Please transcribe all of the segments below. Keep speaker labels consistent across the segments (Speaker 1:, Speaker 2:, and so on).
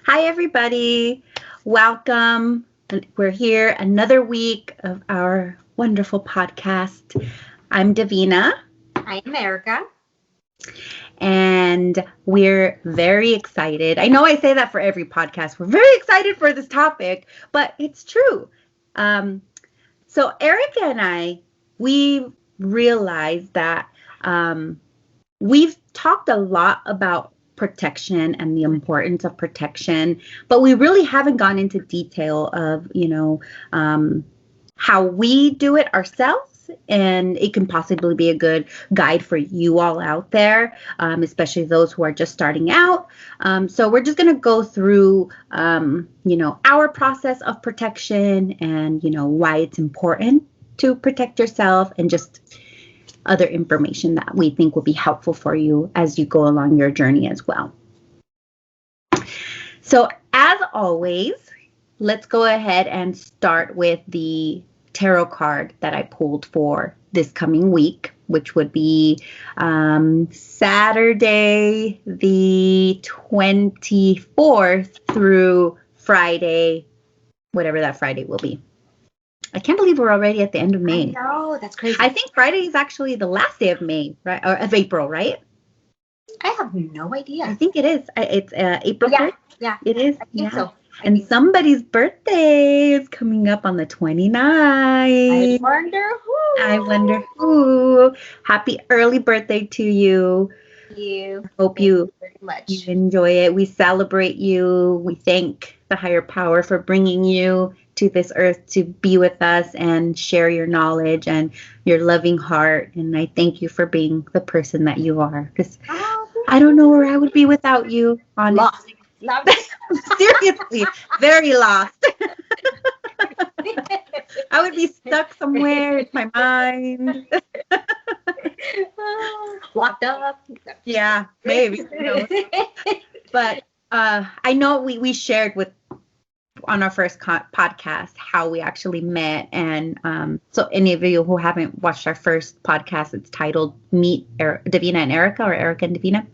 Speaker 1: Hi, everybody. Welcome. We're here another week of our wonderful podcast. I'm Davina.
Speaker 2: I'm Erica.
Speaker 1: And we're very excited. I know I say that for every podcast. We're very excited for this topic, but it's true. So Erica and we realized that we've talked a lot about protection and the importance of protection, but we really haven't gone into detail of, how we do it ourselves. And it can possibly be a good guide for you all out there, especially those who are just starting out. So we're just going to go through, our process of protection and, why it's important to protect yourself and just other information that we think will be helpful for you as you go along your journey as well. So as always, let's go ahead and start with the tarot card that I pulled for this coming week, which would be Saturday the 24th through Friday, whatever that Friday will be. I can't believe we're already at the end of May.
Speaker 2: I know, that's crazy.
Speaker 1: I think Friday is actually the last day of May, right? Or of April, right?
Speaker 2: I have no idea.
Speaker 1: I think it is. It's April 3rd.
Speaker 2: Yeah.
Speaker 1: It is.
Speaker 2: I think so.
Speaker 1: And somebody's birthday is coming up on the 29th. I wonder who. Happy early birthday to you.
Speaker 2: Thank you.
Speaker 1: Hope
Speaker 2: Thank
Speaker 1: you
Speaker 2: very much.
Speaker 1: You enjoy it. We celebrate you. We thank the higher power for bringing you to this earth to be with us and share your knowledge and your loving heart. And I thank you for being the person that you are. Because I don't know where I would be without you, honestly.
Speaker 2: Lost.
Speaker 1: Seriously, very lost. I would be stuck somewhere in my mind.
Speaker 2: Locked up.
Speaker 1: Yeah, maybe. But I know we shared on our first podcast how we actually met, and so any of you who haven't watched our first podcast, it's titled Meet Davina and Erica, or Erica and Davina.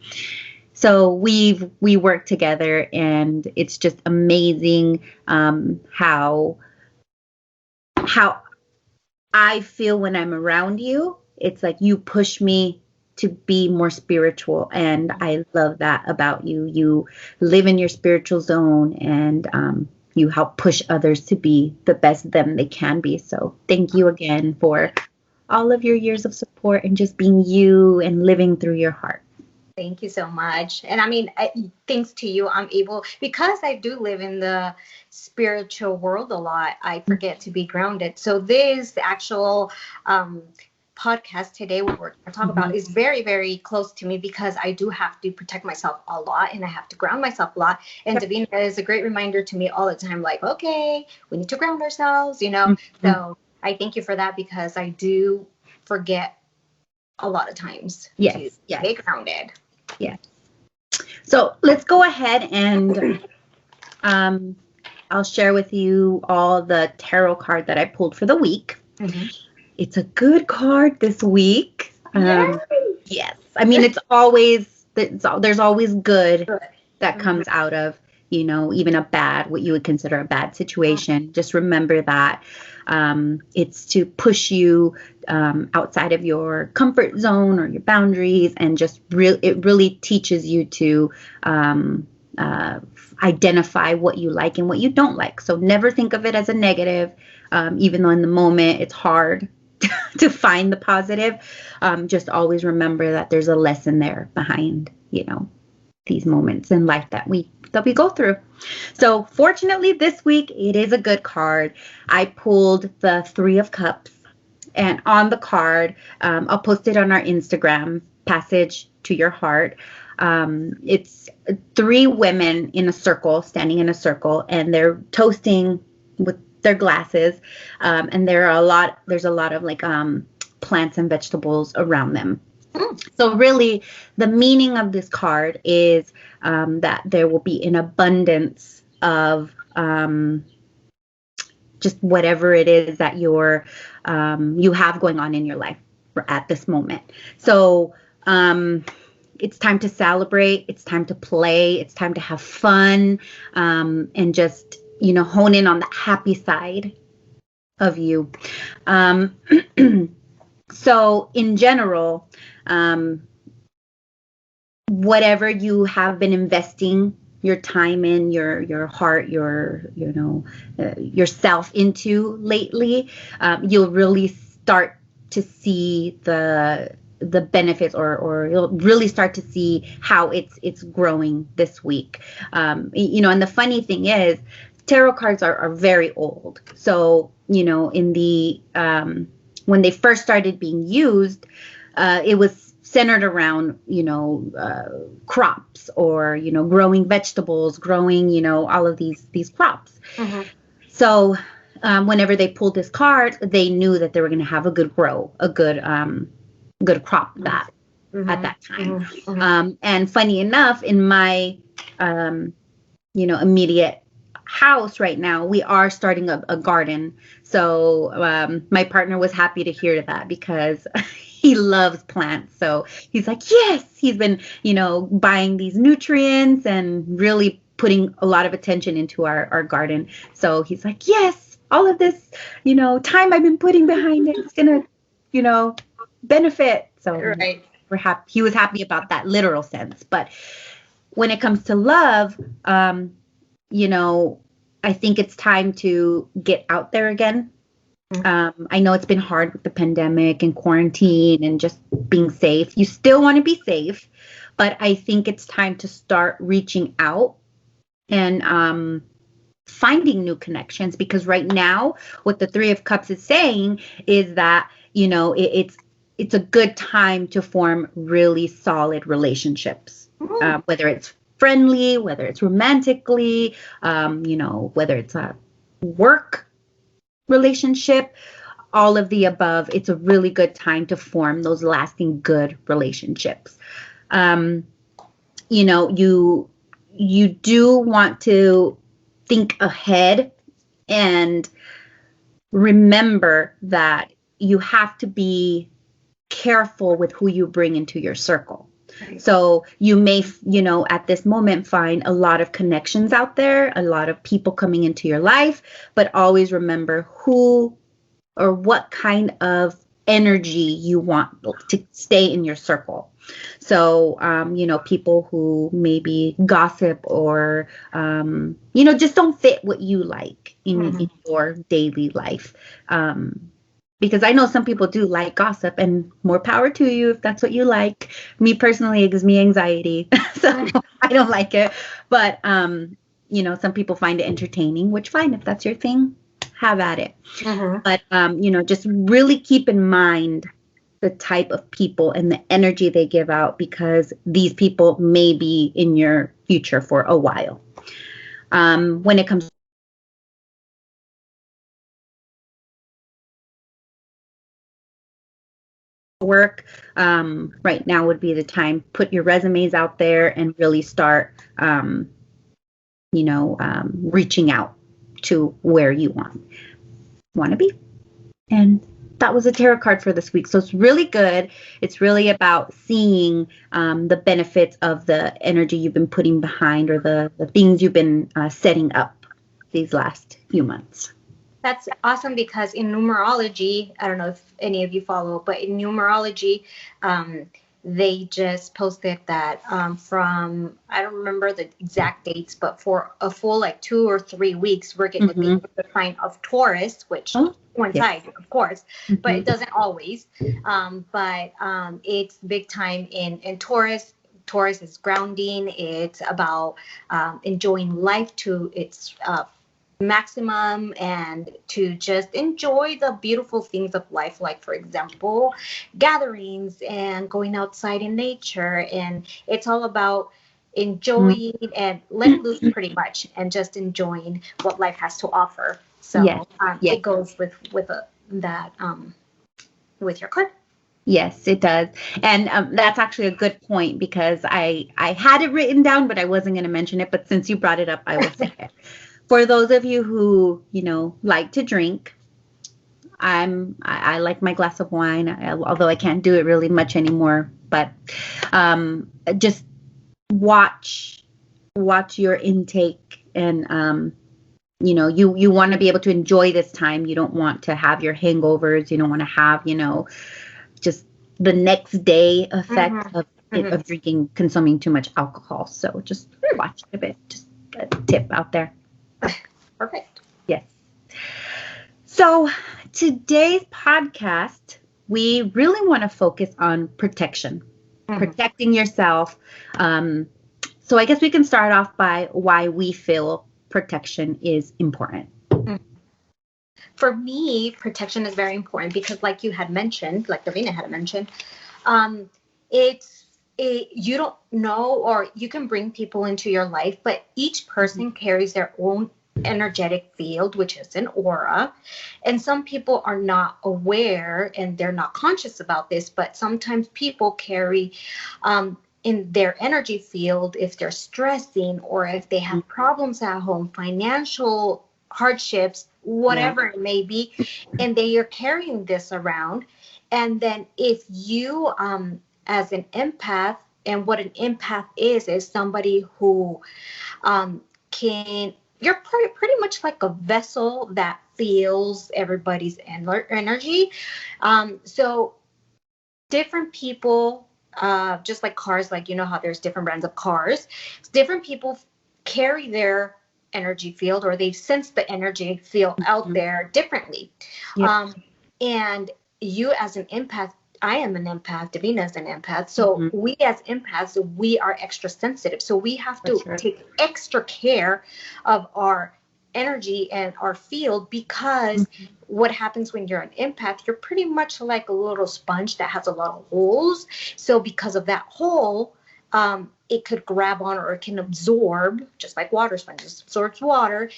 Speaker 1: So we work together, and it's just amazing how I feel when I'm around you. It's like you push me to be more spiritual, and I love that about you. You live in your spiritual zone, and you help push others to be the best them they can be. So thank you again for all of your years of support and just being you and living through your heart.
Speaker 2: Thank you so much. And I mean, thanks to you, I'm able, because I do live in the spiritual world a lot, I forget to be grounded. So this actual podcast today we're going to talk about is very, very close to me, because I do have to protect myself a lot and I have to ground myself a lot. And Davina is a great reminder to me all the time, like, okay, we need to ground ourselves, So I thank you for that, because I do forget a lot of times to stay grounded.
Speaker 1: Yes. So let's go ahead and I'll share with you all the tarot card that I pulled for the week. Mm-hmm. It's a good card this week. Yes. I mean, there's always good that comes out of, even what you would consider a bad situation. Just remember that it's to push you outside of your comfort zone or your boundaries, and just it really teaches you to identify what you like and what you don't like. So never think of it as a negative, even though in the moment it's hard to find the positive. Just always remember that there's a lesson there behind, these moments in life that we go through. So fortunately this week it is a good card. I pulled the 3 of Cups, and on the card, I'll post it on our Instagram, Passage to Your Heart. It's 3 women in a circle, standing in a circle, and they're toasting with their glasses, and there's a lot of like plants and vegetables around them. So really, the meaning of this card is that there will be an abundance of just whatever it is that you have going on in your life at this moment. So it's time to celebrate. It's time to play. It's time to have fun, and just, hone in on the happy side of you. So in general, whatever you have been investing your time in, your heart, yourself into lately, you'll really start to see the benefits, or you'll really start to see how it's growing this week. And the funny thing is, tarot cards are very old. So, in the when they first started being used, it was centered around, crops, or, growing vegetables, growing, all of these crops. Mm-hmm. So whenever they pulled this card, they knew that they were going to have a good crop that at that time. Mm-hmm. And funny enough, in my, immediate house right now, we are starting a garden. So my partner was happy to hear that, because he loves plants. So he's like, yes, he's been, buying these nutrients and really putting a lot of attention into our garden. So he's like, yes, all of this, time I've been putting behind it is going to, benefit. So right. We're happy. He was happy about that literal sense. But when it comes to love, I think it's time to get out there again. I know it's been hard with the pandemic and quarantine and just being safe. You still want to be safe, but I think it's time to start reaching out and finding new connections, because right now what the Three of Cups is saying is that, it's a good time to form really solid relationships, whether it's friendly, whether it's romantically, whether it's a work relationship, all of the above. It's a really good time to form those lasting good relationships. You do want to think ahead and remember that you have to be careful with who you bring into your circle. So you may, at this moment find a lot of connections out there, a lot of people coming into your life, but always remember who or what kind of energy you want to stay in your circle. So, people who maybe gossip or, just don't fit what you like in your daily life. Because I know some people do like gossip, and more power to you if that's what you like. Me personally, it gives me anxiety, so I don't like it. But, some people find it entertaining, which fine, if that's your thing, have at it. But, just really keep in mind the type of people and the energy they give out, because these people may be in your future for a while. When it comes work, right now would be the time. Put your resumes out there and really start reaching out to where you want to be. And that was a tarot card for this week. So it's really good. It's really about seeing the benefits of the energy you've been putting behind, or the things you've been setting up these last few months.
Speaker 2: That's awesome, because in numerology, I don't know if any of you follow, but in numerology, they just posted that from, I don't remember the exact dates, but for a full 2 or 3 weeks, we're going to be in the sign of Taurus, which coincides, of course, but it doesn't always. But it's big time in Taurus. Taurus is grounding. It's about enjoying life to its maximum, and to just enjoy the beautiful things of life, like, for example, gatherings and going outside in nature. And it's all about enjoying and letting loose, pretty much, and just enjoying what life has to offer. So it goes with that with your card.
Speaker 1: Yes, it does. And that's actually a good point, because I had it written down, but I wasn't going to mention it. But since you brought it up, I will say it. For those of you who, like to drink, I like my glass of wine, although I can't do it really much anymore. But just watch your intake, and you want to be able to enjoy this time. You don't want to have your hangovers. You don't want to have just the next day effect of consuming too much alcohol. So just watch it a bit. Just a tip out there.
Speaker 2: Perfect.
Speaker 1: Yes. So today's podcast, we really want to focus on protection, protecting yourself. So I guess we can start off by why we feel protection is important.
Speaker 2: For me, protection is very important because, like you had mentioned, like Davina had mentioned, you don't know, or you can bring people into your life, but each person carries their own energetic field, which is an aura. And some people are not aware and they're not conscious about this, but sometimes people carry in their energy field, if they're stressing or if they have problems at home, financial hardships, whatever it may be, and they are carrying this around. And then if you, as an empath, and what an empath is somebody who you're pretty much like a vessel that feels everybody's energy. So different people, just like cars, like how there's different brands of cars, different people carry their energy field, or they sense the energy field out there differently. And you as an empath, I am an empath, Davina is an empath. So we as empaths, we are extra sensitive. So we have to take extra care of our energy and our field, because what happens when you're an empath, you're pretty much like a little sponge that has a lot of holes. So because of that hole, it could grab on, or it can absorb, just like water sponges absorbs water.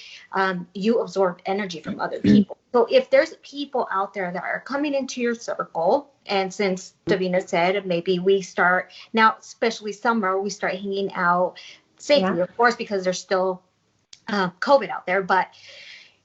Speaker 2: You absorb energy from other people. So if there's people out there that are coming into your circle, and since Davina said, maybe we start now, especially summer, we start hanging out safely, of course, because there's still COVID out there. But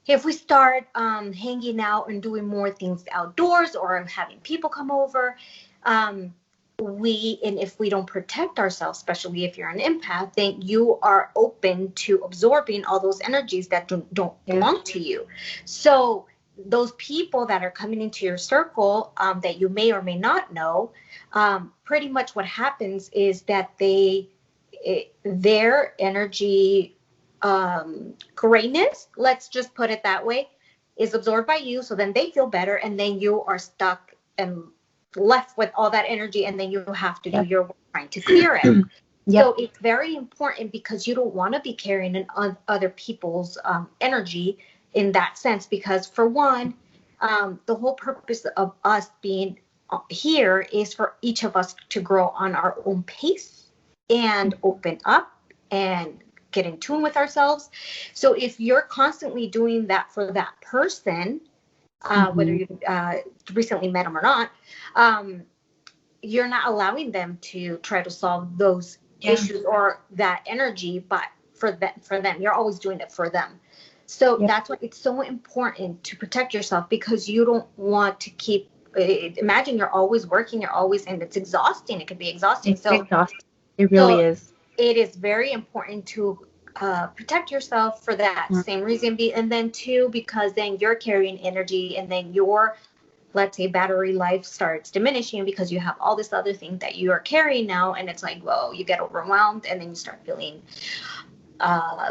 Speaker 2: if we start hanging out and doing more things outdoors, or having people come over, and if we don't protect ourselves, especially if you're an empath, then you are open to absorbing all those energies that don't belong to you. So those people that are coming into your circle, that you may or may not know, pretty much what happens is that their energy greatness, let's just put it that way, is absorbed by you. So then they feel better, and then you are stuck and left with all that energy, and then you have to do your work trying to clear it. So it's very important, because you don't want to be carrying in other people's energy in that sense, because for one, the whole purpose of us being here is for each of us to grow on our own pace and open up and get in tune with ourselves. So if you're constantly doing that for that person, whether you recently met them or not, you're not allowing them to try to solve those issues or that energy, but for them, you're always doing it for them. So that's why it's so important to protect yourself, because you don't want to keep, imagine you're always working, and it's exhausting. It can be exhausting.
Speaker 1: It's exhausting. It really is.
Speaker 2: It is very important to protect yourself for that same reason. And then two, because then you're carrying energy, and then your, let's say, battery life starts diminishing, because you have all this other thing that you are carrying now. And it's like, whoa, you get overwhelmed, and then you start feeling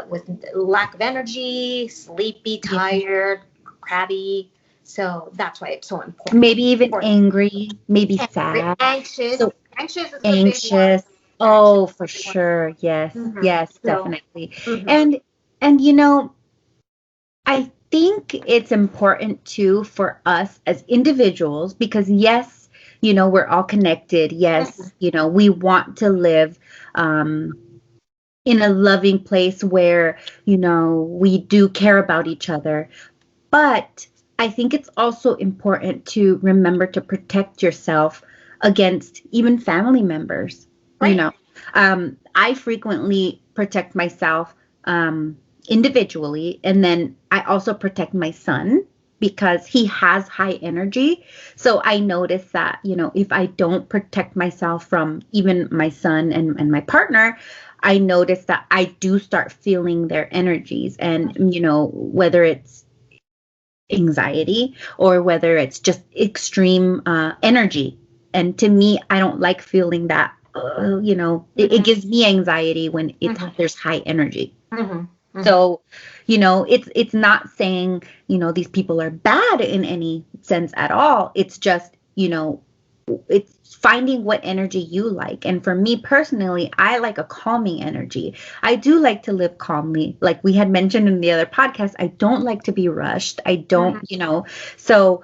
Speaker 2: with lack of energy, sleepy, tired, crabby. So that's why it's so important.
Speaker 1: Maybe even angry, maybe sad.
Speaker 2: Anxious.
Speaker 1: So,
Speaker 2: anxious is
Speaker 1: anxious. Oh, for sure. Yes. Yes, definitely. And I think it's important too for us as individuals, because yes, we're all connected. Yes, we want to live in a loving place where, we do care about each other. But I think it's also important to remember to protect yourself against even family members. Right. I frequently protect myself individually, and then I also protect my son because he has high energy. So I notice that, if I don't protect myself from even my son and my partner, I notice that I do start feeling their energies. And, whether it's anxiety or whether it's just extreme energy. And to me, I don't like feeling that, it gives me anxiety when there's high energy. So, it's not saying, these people are bad in any sense at all. It's just, it's finding what energy you like. And for me personally, I like a calming energy. I do like to live calmly. Like we had mentioned in the other podcast, I don't like to be rushed. I don't, so,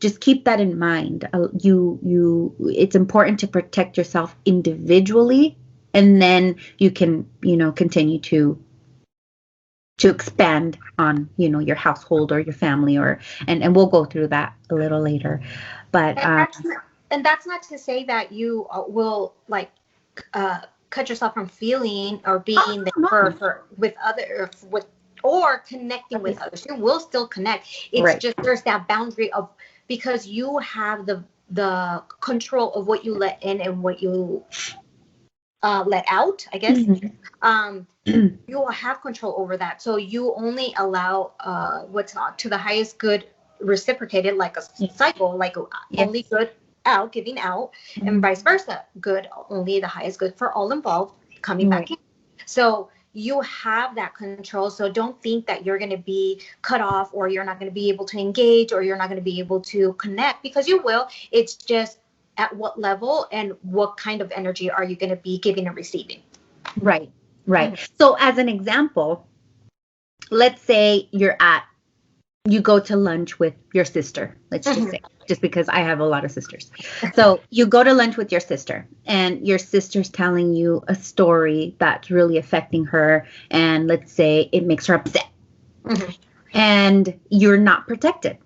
Speaker 1: just keep that in mind. It's important to protect yourself individually, and then you can, continue to expand on, your household or your family, and we'll go through that a little later. But
Speaker 2: and that's not to say that you will like cut yourself from feeling or being there for with other with or connecting with others. You will still connect. It's just there's that boundary of, because you have the control of what you let in and what you let out, I guess. You will have control over that. So you only allow what's to the highest good reciprocated, like a cycle, like only good out, giving out, and vice versa. Good, only the highest good for all involved, coming back in. So you have that control. So don't think that you're going to be cut off, or you're not going to be able to engage, or you're not going to be able to connect, because you will. It's just at what level and what kind of energy are you going to be giving and receiving.
Speaker 1: Right. So as an example, let's say you go to lunch with your sister, let's just say, just because I have a lot of sisters. So you go to lunch with your sister, and your sister's telling you a story that's really affecting her, and let's say it makes her upset, and you're not protected.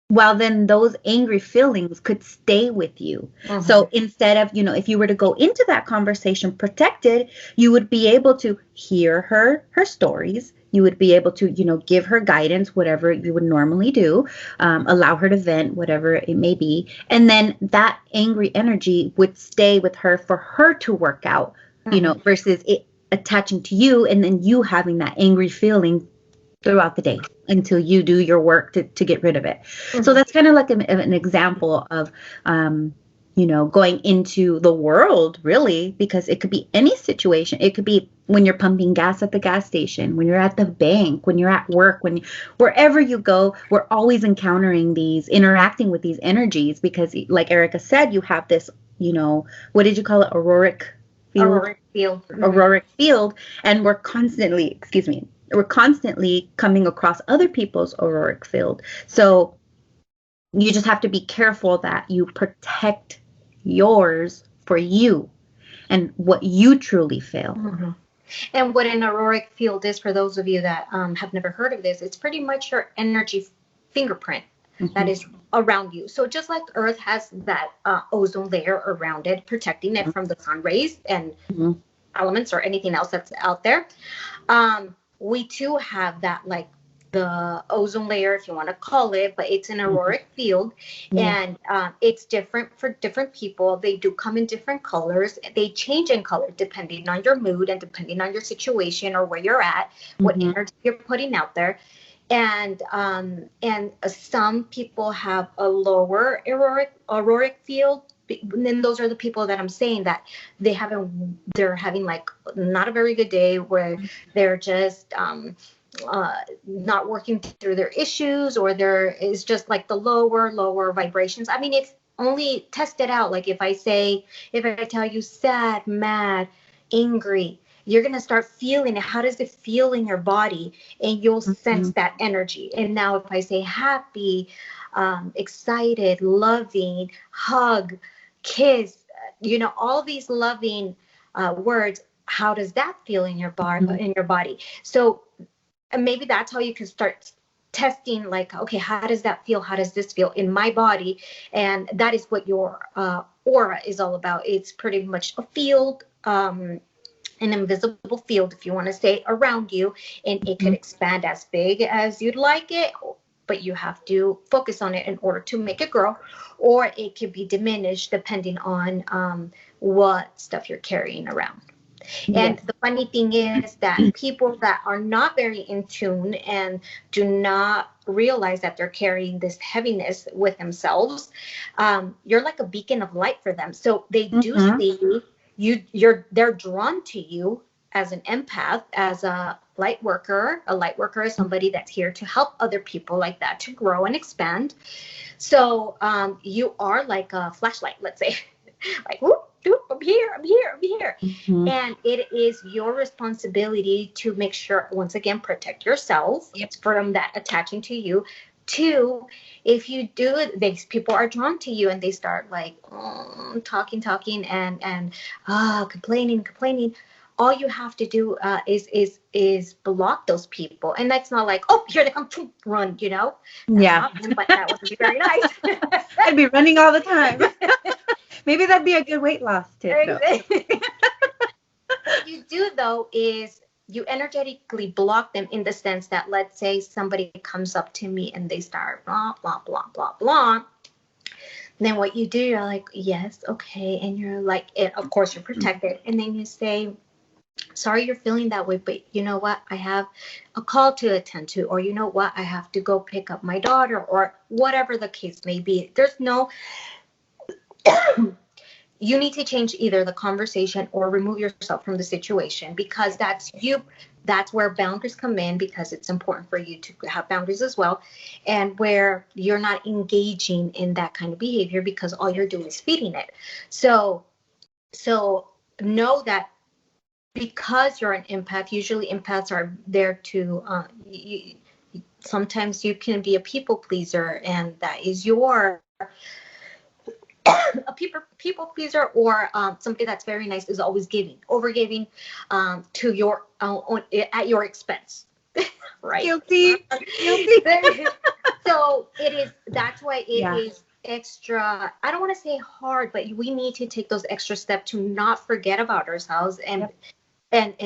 Speaker 1: Well, then those angry feelings could stay with you. So instead of, if you were to go into that conversation protected, you would be able to hear her stories. You would be able to, give her guidance, whatever you would normally do, allow her to vent, whatever it may be. And then that angry energy would stay with her for her to work out, versus it attaching to you and then you having that angry feeling throughout the day until you do your work to get rid of it. So that's kind of like an example of, going into the world, really, because it could be any situation. It could be when you're pumping gas at the gas station, when you're at the bank, when you're at work, wherever you go, we're always interacting with these energies, because like Erica said, you have this, what did you call it? Auroric field. And we're constantly coming across other people's auroric field. So you just have to be careful that you protect yours for you and what you truly feel.
Speaker 2: And what an auroric field is, for those of you that have never heard of this, it's pretty much your energy fingerprint that is around you. So just like Earth has that ozone layer around it, protecting it from the sun rays and elements or anything else that's out there, we too have that, like the ozone layer, if you want to call it, but it's an auroric field, and it's different for different people. They do come in different colors. They change in color depending on your mood and depending on your situation or where you're at, what energy you're putting out there. And some people have a lower auroric field. And those are the people that I'm saying that they're having like not a very good day, where they're just not working through their issues, or there is just like the lower vibrations. I mean, it's only tested out. Like if I tell you sad, mad, angry, you're going to start feeling it. How does it feel in your body? And you'll sense that energy. And now if I say happy, excited, loving, hug, kiss, all these loving words, how does that feel in your body? So maybe that's how you can start testing, like, okay, how does that feel? How does this feel in my body? And that is what your aura is all about. It's pretty much a field, an invisible field, if you want to say, around you, and it could expand as big as you'd like it, but you have to focus on it in order to make it grow, or it could be diminished depending on what stuff you're carrying around. And
Speaker 1: Yes.
Speaker 2: the funny thing is that people that are not very in tune and do not realize that they're carrying this heaviness with themselves, you're like a beacon of light for them. So they do
Speaker 1: Mm-hmm.
Speaker 2: see you, they're drawn to you as an empath, as a light worker. A light worker is somebody that's here to help other people like that to grow and expand. So you are like a flashlight, let's say, like, whoop, whoop, I'm here, I'm here, I'm here.
Speaker 1: Mm-hmm.
Speaker 2: And it is your responsibility to make sure, once again, protect yourself from that attaching to you. Two, if you do it, these people are drawn to you and they start like talking and complaining. All you have to do is block those people, and that's not like, oh, here they come, run, That's
Speaker 1: Yeah.
Speaker 2: not, but that wouldn't be very nice.
Speaker 1: I'd be running all the time. Maybe that'd be a good weight loss tip, though.
Speaker 2: What you do though is you energetically block them, in the sense that, let's say somebody comes up to me and they start blah blah blah blah blah. Then what you do, you're like, yes, okay, and you're like, of course you're protected, and then you say, sorry you're feeling that way, but you know what, I have a call to attend to, or you know what, I have to go pick up my daughter, or whatever the case may be. There's no you need to change either the conversation or remove yourself from the situation, because that's where boundaries come in, because it's important for you to have boundaries as well, and where you're not engaging in that kind of behavior, because all you're doing is feeding it. So know that, because you're an empath, usually empaths are there to sometimes you can be a people pleaser, and that is your a people pleaser, or somebody that's very nice, is always overgiving to your own at your expense. Right?
Speaker 1: Guilty.
Speaker 2: So that's why it is extra, I don't want to say hard, but we need to take those extra steps to not forget about ourselves and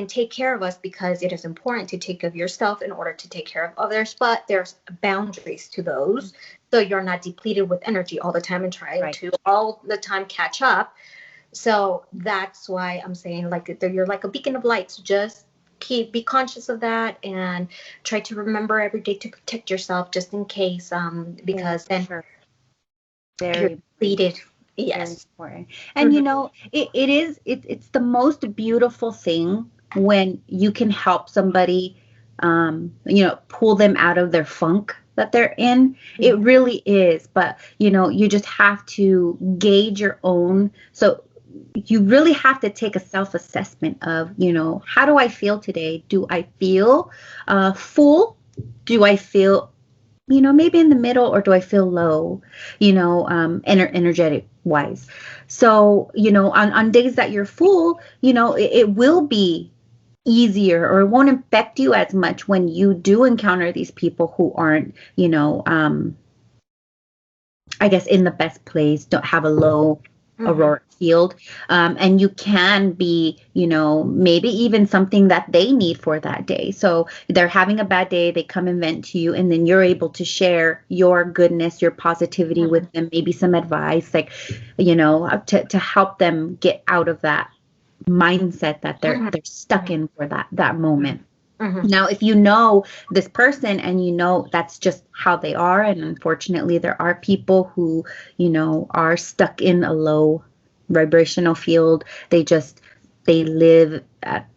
Speaker 2: take care of us, because it is important to take care of yourself in order to take care of others. But there's boundaries to those, so you're not depleted with energy all the time and trying to all the time catch up. So that's why I'm saying, like, you're like a beacon of light. So just be conscious of that, and try to remember every day to protect yourself, just in case, because then you're depleted. Yes.
Speaker 1: Very important. And it's the most beautiful thing when you can help somebody, pull them out of their funk that they're in. It really is. But, you just have to gauge your own. So you really have to take a self-assessment of, how do I feel today? Do I feel full? Do I feel maybe in the middle, or do I feel low, energetic wise? So, on days that you're full, it will be easier, or it won't affect you as much when you do encounter these people who aren't, I guess, in the best place, don't have a low aurora field, and you can be, maybe even something that they need for that day. So they're having a bad day, they come and vent to you, and then you're able to share your goodness, your positivity with them, maybe some advice, like, to help them get out of that mindset that they're stuck in for that moment. Now, if you know this person and that's just how they are, and unfortunately there are people who, are stuck in a low vibrational field. They live at,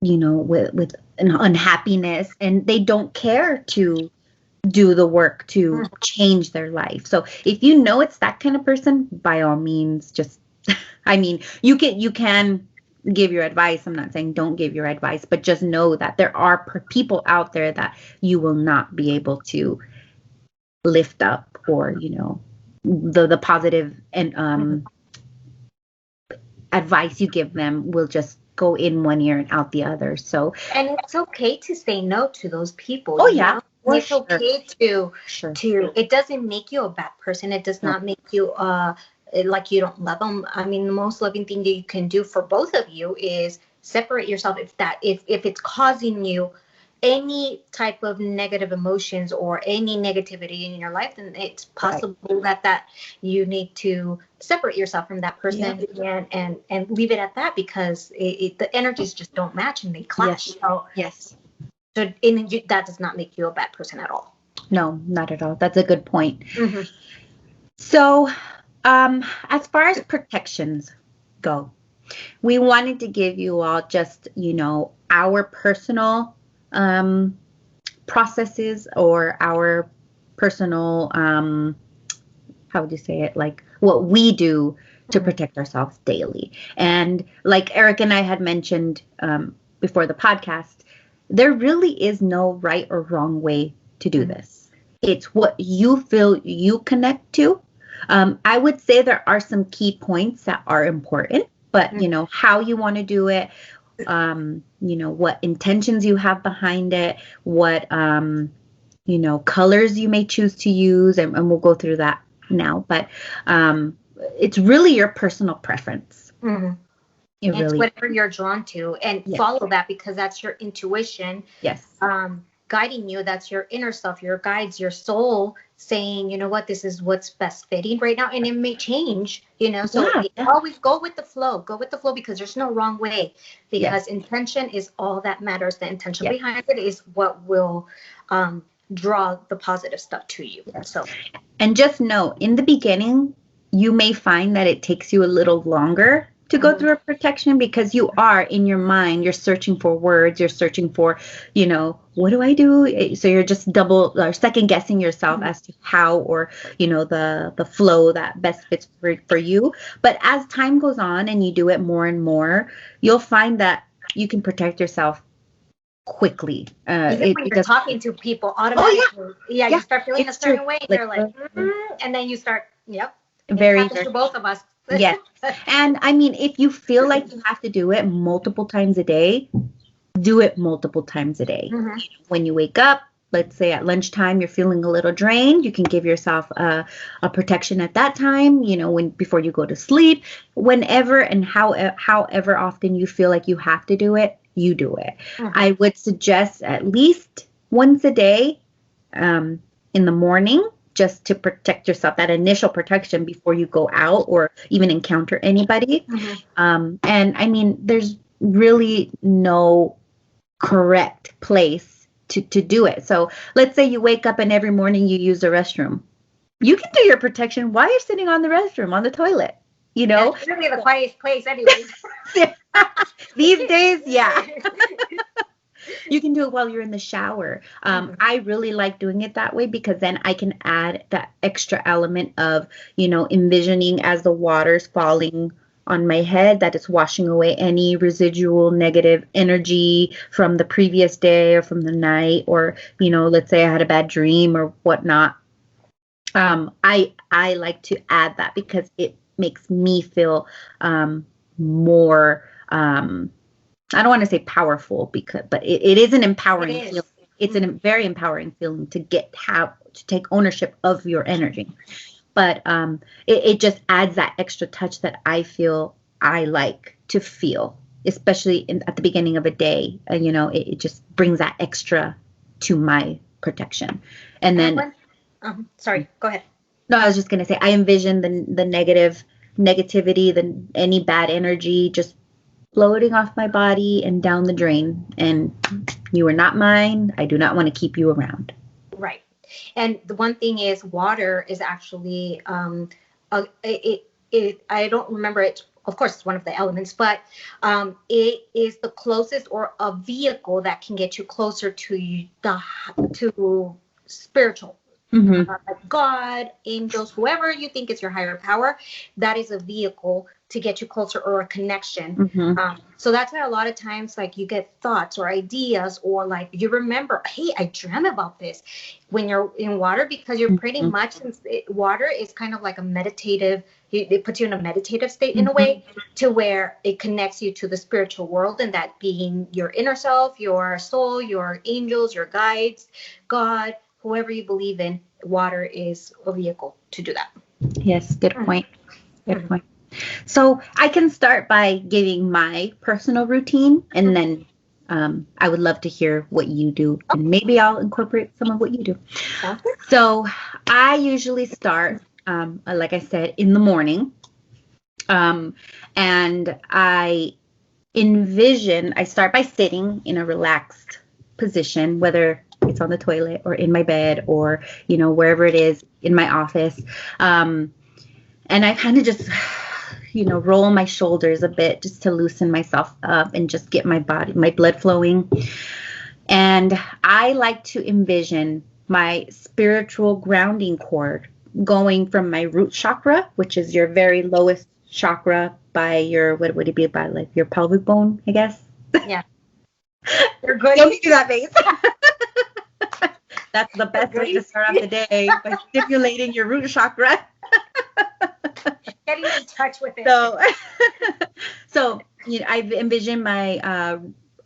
Speaker 1: with an unhappiness, and they don't care to do the work to change their life. So if it's that kind of person, by all means, just, you can give your advice. I'm not saying don't give your advice, but just know that there are people out there that you will not be able to lift up, or the positive and advice you give them will just go in one ear and out the other. So,
Speaker 2: and it's okay to say no to those people.
Speaker 1: Oh yeah,
Speaker 2: it's okay to it doesn't make you a bad person. It does not make you like you don't love them. The most loving thing that you can do for both of you is separate yourself if it's causing you any type of negative emotions or any negativity in your life, then it's possible that you need to separate yourself from that person and leave it at that, because the energies just don't match and they clash. So that does not make you a bad person at all.
Speaker 1: No, not at all. That's a good point. Mm-hmm. So, as far as protections go, we wanted to give you all just, our personal processes, or our personal, how would you say it? Like what we do to protect ourselves daily. And like Eric and I had mentioned before the podcast, there really is no right or wrong way to do this. It's what you feel you connect to. I would say there are some key points that are important, but how you want to do it, what intentions you have behind it, what, colors you may choose to use, and we'll go through that now, but it's really your personal preference.
Speaker 2: Mm-hmm. It's whatever you're drawn to, and follow that, because that's your intuition.
Speaker 1: Yes.
Speaker 2: Guiding you. That's your inner self, your guides, your soul saying, you know what, this is what's best fitting right now. And it may change, so always go with the flow, because there's no wrong way, because intention is all that matters. The intention behind it is what will draw the positive stuff to you. So,
Speaker 1: and just know, in the beginning, you may find that it takes you a little longer to go through a protection, because you are in your mind, you're searching for words, you're searching for, what do I do? So you're just double or second guessing yourself as to how, or, the flow that best fits for you. But as time goes on and you do it more and more, you'll find that you can protect yourself quickly.
Speaker 2: Even when you're talking to people automatically, you start feeling a certain way, and you're like, and then you start,
Speaker 1: very
Speaker 2: to both of us.
Speaker 1: Yes. And I mean, if you feel like you have to do it multiple times a day, do it multiple times a day. Mm-hmm. When you wake up, let's say at lunchtime, you're feeling a little drained, you can give yourself a protection at that time, before you go to sleep, whenever and however often you feel like you have to do it, you do it. Mm-hmm. I would suggest at least once a day, in the morning, just to protect yourself, that initial protection before you go out or even encounter anybody. Mm-hmm. And I mean, there's really no correct place to do it. So let's say you wake up and every morning you use the restroom. You can do your protection while you're sitting on the restroom, on the toilet,
Speaker 2: It's really the quietest place anyways.
Speaker 1: These days, yeah. You can do it while you're in the shower. I really like doing it that way, because then I can add that extra element of, envisioning as the water's falling on my head, that it's washing away any residual negative energy from the previous day or from the night, or, let's say I had a bad dream or whatnot. I like to add that because it makes me feel more I don't want to say powerful, but it is an empowering feeling. It's a very empowering feeling to take ownership of your energy. But it just adds that extra touch that I feel I like to feel, especially at the beginning of a day. It just brings that extra to my protection. And then,
Speaker 2: sorry, go ahead.
Speaker 1: No, I was just gonna say, I envision the negativity, any bad energy just floating off my body and down the drain, and you are not mine. I do not want to keep you around.
Speaker 2: Right. And the one thing is, water is actually I don't remember it. Of course, it's one of the elements, but it is the closest, or a vehicle that can get you closer to to spiritual. Mm-hmm. Like God, angels, whoever you think is your higher power, that is a vehicle to get you closer, or a connection. Mm-hmm. So that's why a lot of times, like, you get thoughts or ideas, or like you remember, hey, I dreamt about this, when you're in water, because you're pretty much, water is kind of like a meditative, it puts you in a meditative state in a way, to where it connects you to the spiritual world, and that being your inner self, your soul, your angels, your guides, God, whoever you believe in. Water is a vehicle to do that.
Speaker 1: Yes, good point. Good point. So I can start by giving my personal routine, and then I would love to hear what you do, and maybe I'll incorporate some of what you do.
Speaker 2: Okay.
Speaker 1: So I usually start, like I said, in the morning. And I start by sitting in a relaxed position, whether it's on the toilet or in my bed or, wherever it is in my office. And I kind of just, roll my shoulders a bit just to loosen myself up and just get my blood flowing. And I like to envision my spiritual grounding cord going from my root chakra, which is your very lowest chakra, by your, what would it be, by like your pelvic bone, I guess.
Speaker 2: Yeah. You're good.
Speaker 1: Don't do that face. That's the best way to start off the day, by stimulating your root chakra.
Speaker 2: Getting in touch with it.
Speaker 1: So I've envisioned my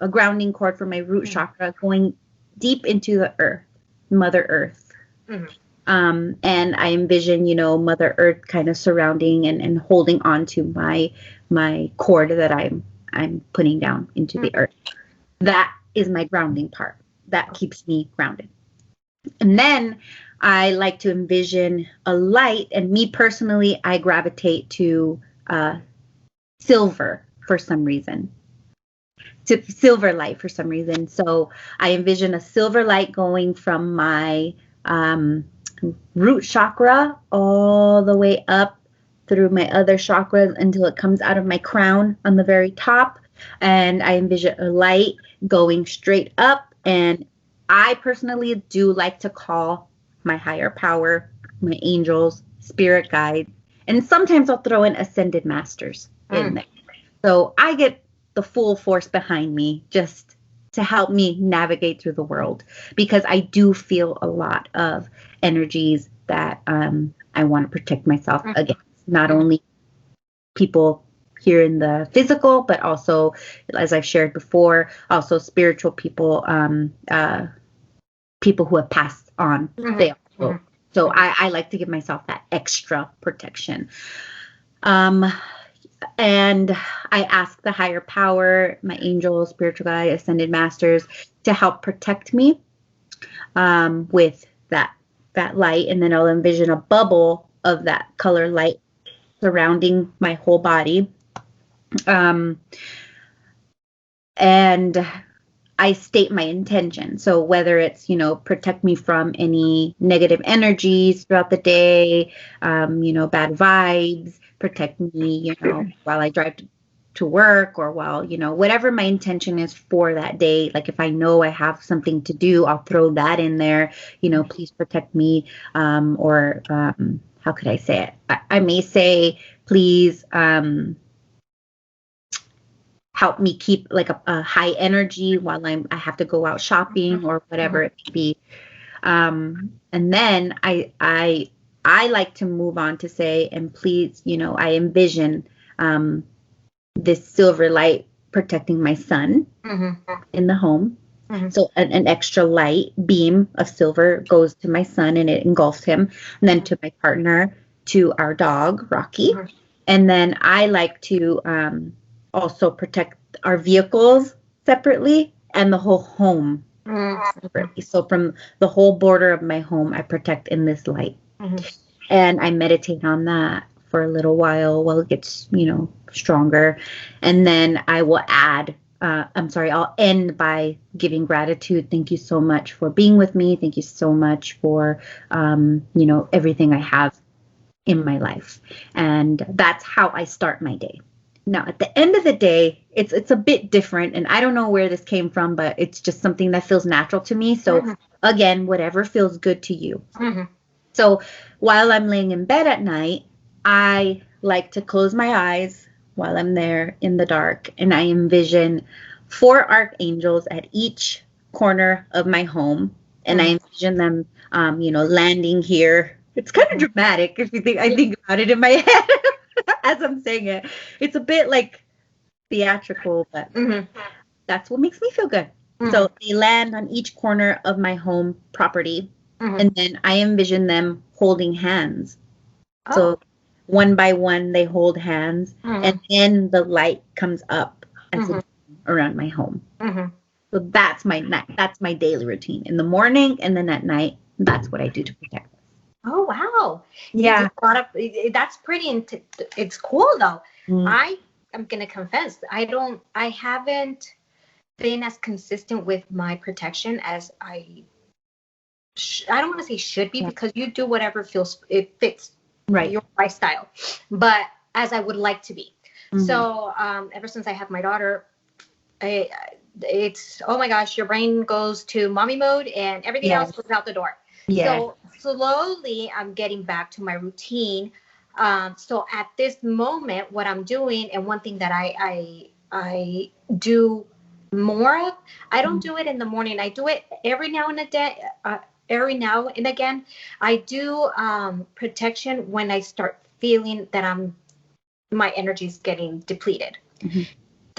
Speaker 1: a grounding cord for my root chakra going deep into the earth, Mother Earth. Mm-hmm. And I envision, Mother Earth kind of surrounding and holding on to my cord that I'm putting down into the earth. That is my grounding part. That keeps me grounded. And then I like to envision a light, and me personally, I gravitate to silver for some reason. To silver light for some reason. So I envision a silver light going from my root chakra all the way up through my other chakras until it comes out of my crown on the very top. And I envision a light going straight up. And I personally do like to call my higher power, my angels, spirit guides, and sometimes I'll throw in ascended masters in there. So I get the full force behind me just to help me navigate through the world, because I do feel a lot of energies that I want to protect myself against, not only people here in the physical, but also, as I've shared before, also spiritual people, people who have passed on. They also, so I like to give myself that extra protection. And I ask the higher power, my angels, spiritual guide, ascended masters, to help protect me with that light. And then I'll envision a bubble of that color light surrounding my whole body. And I state my intention. So whether it's, protect me from any negative energies throughout the day, bad vibes, protect me, while I drive to work, or while, whatever my intention is for that day. Like if I know I have something to do, I'll throw that in there, please protect me. Or how could I say it? I may say, please, help me keep like a high energy while I have to go out shopping or whatever it may be. And then I like to move on to say, and please, I envision this silver light protecting my son in the home. So an extra light beam of silver goes to my son and it engulfs him, and then to my partner, to our dog, Rocky. And then I like to also protect our vehicles separately and the whole home separately. So from the whole border of my home, I protect in this light. And I meditate on that for a little while it gets, stronger. And then I will add, I'll end by giving gratitude. Thank you so much for being with me. Thank you so much for, everything I have in my life. And that's how I start my day. Now, at the end of the day, it's a bit different, and I don't know where this came from, but it's just something that feels natural to me. So again, whatever feels good to you. So while I'm laying in bed at night, I like to close my eyes while I'm there in the dark, and I envision 4 archangels at each corner of my home, and I envision them, landing here. It's kind of dramatic if you think, I think about it in my head as I'm saying it. It's a bit like theatrical, but that's what makes me feel good. So they land on each corner of my home property, and then I envision them holding hands. So one by one, they hold hands, and then the light comes up as a around my home. So that's my night. That's my daily routine in the morning, and then at night. That's what I do to protect us.
Speaker 2: Oh, wow. You do
Speaker 1: Yeah.
Speaker 2: a lot of, that's pretty, it's cool though.
Speaker 1: Mm.
Speaker 2: I am going to confess, I haven't been as consistent with my protection as I don't want to say should be, because you do whatever it fits
Speaker 1: Right.
Speaker 2: your lifestyle, but as I would like to be.
Speaker 1: Mhm.
Speaker 2: So ever since I have my daughter, it's, oh my gosh, your brain goes to mommy mode and everything
Speaker 1: Yes.
Speaker 2: else goes out the door.
Speaker 1: Yes.
Speaker 2: So slowly I'm getting back to my routine. So at this moment, what I'm doing, and one thing that I do more of, I don't do it in the morning. I do it every now and again. I do protection when I start feeling that my energy is getting depleted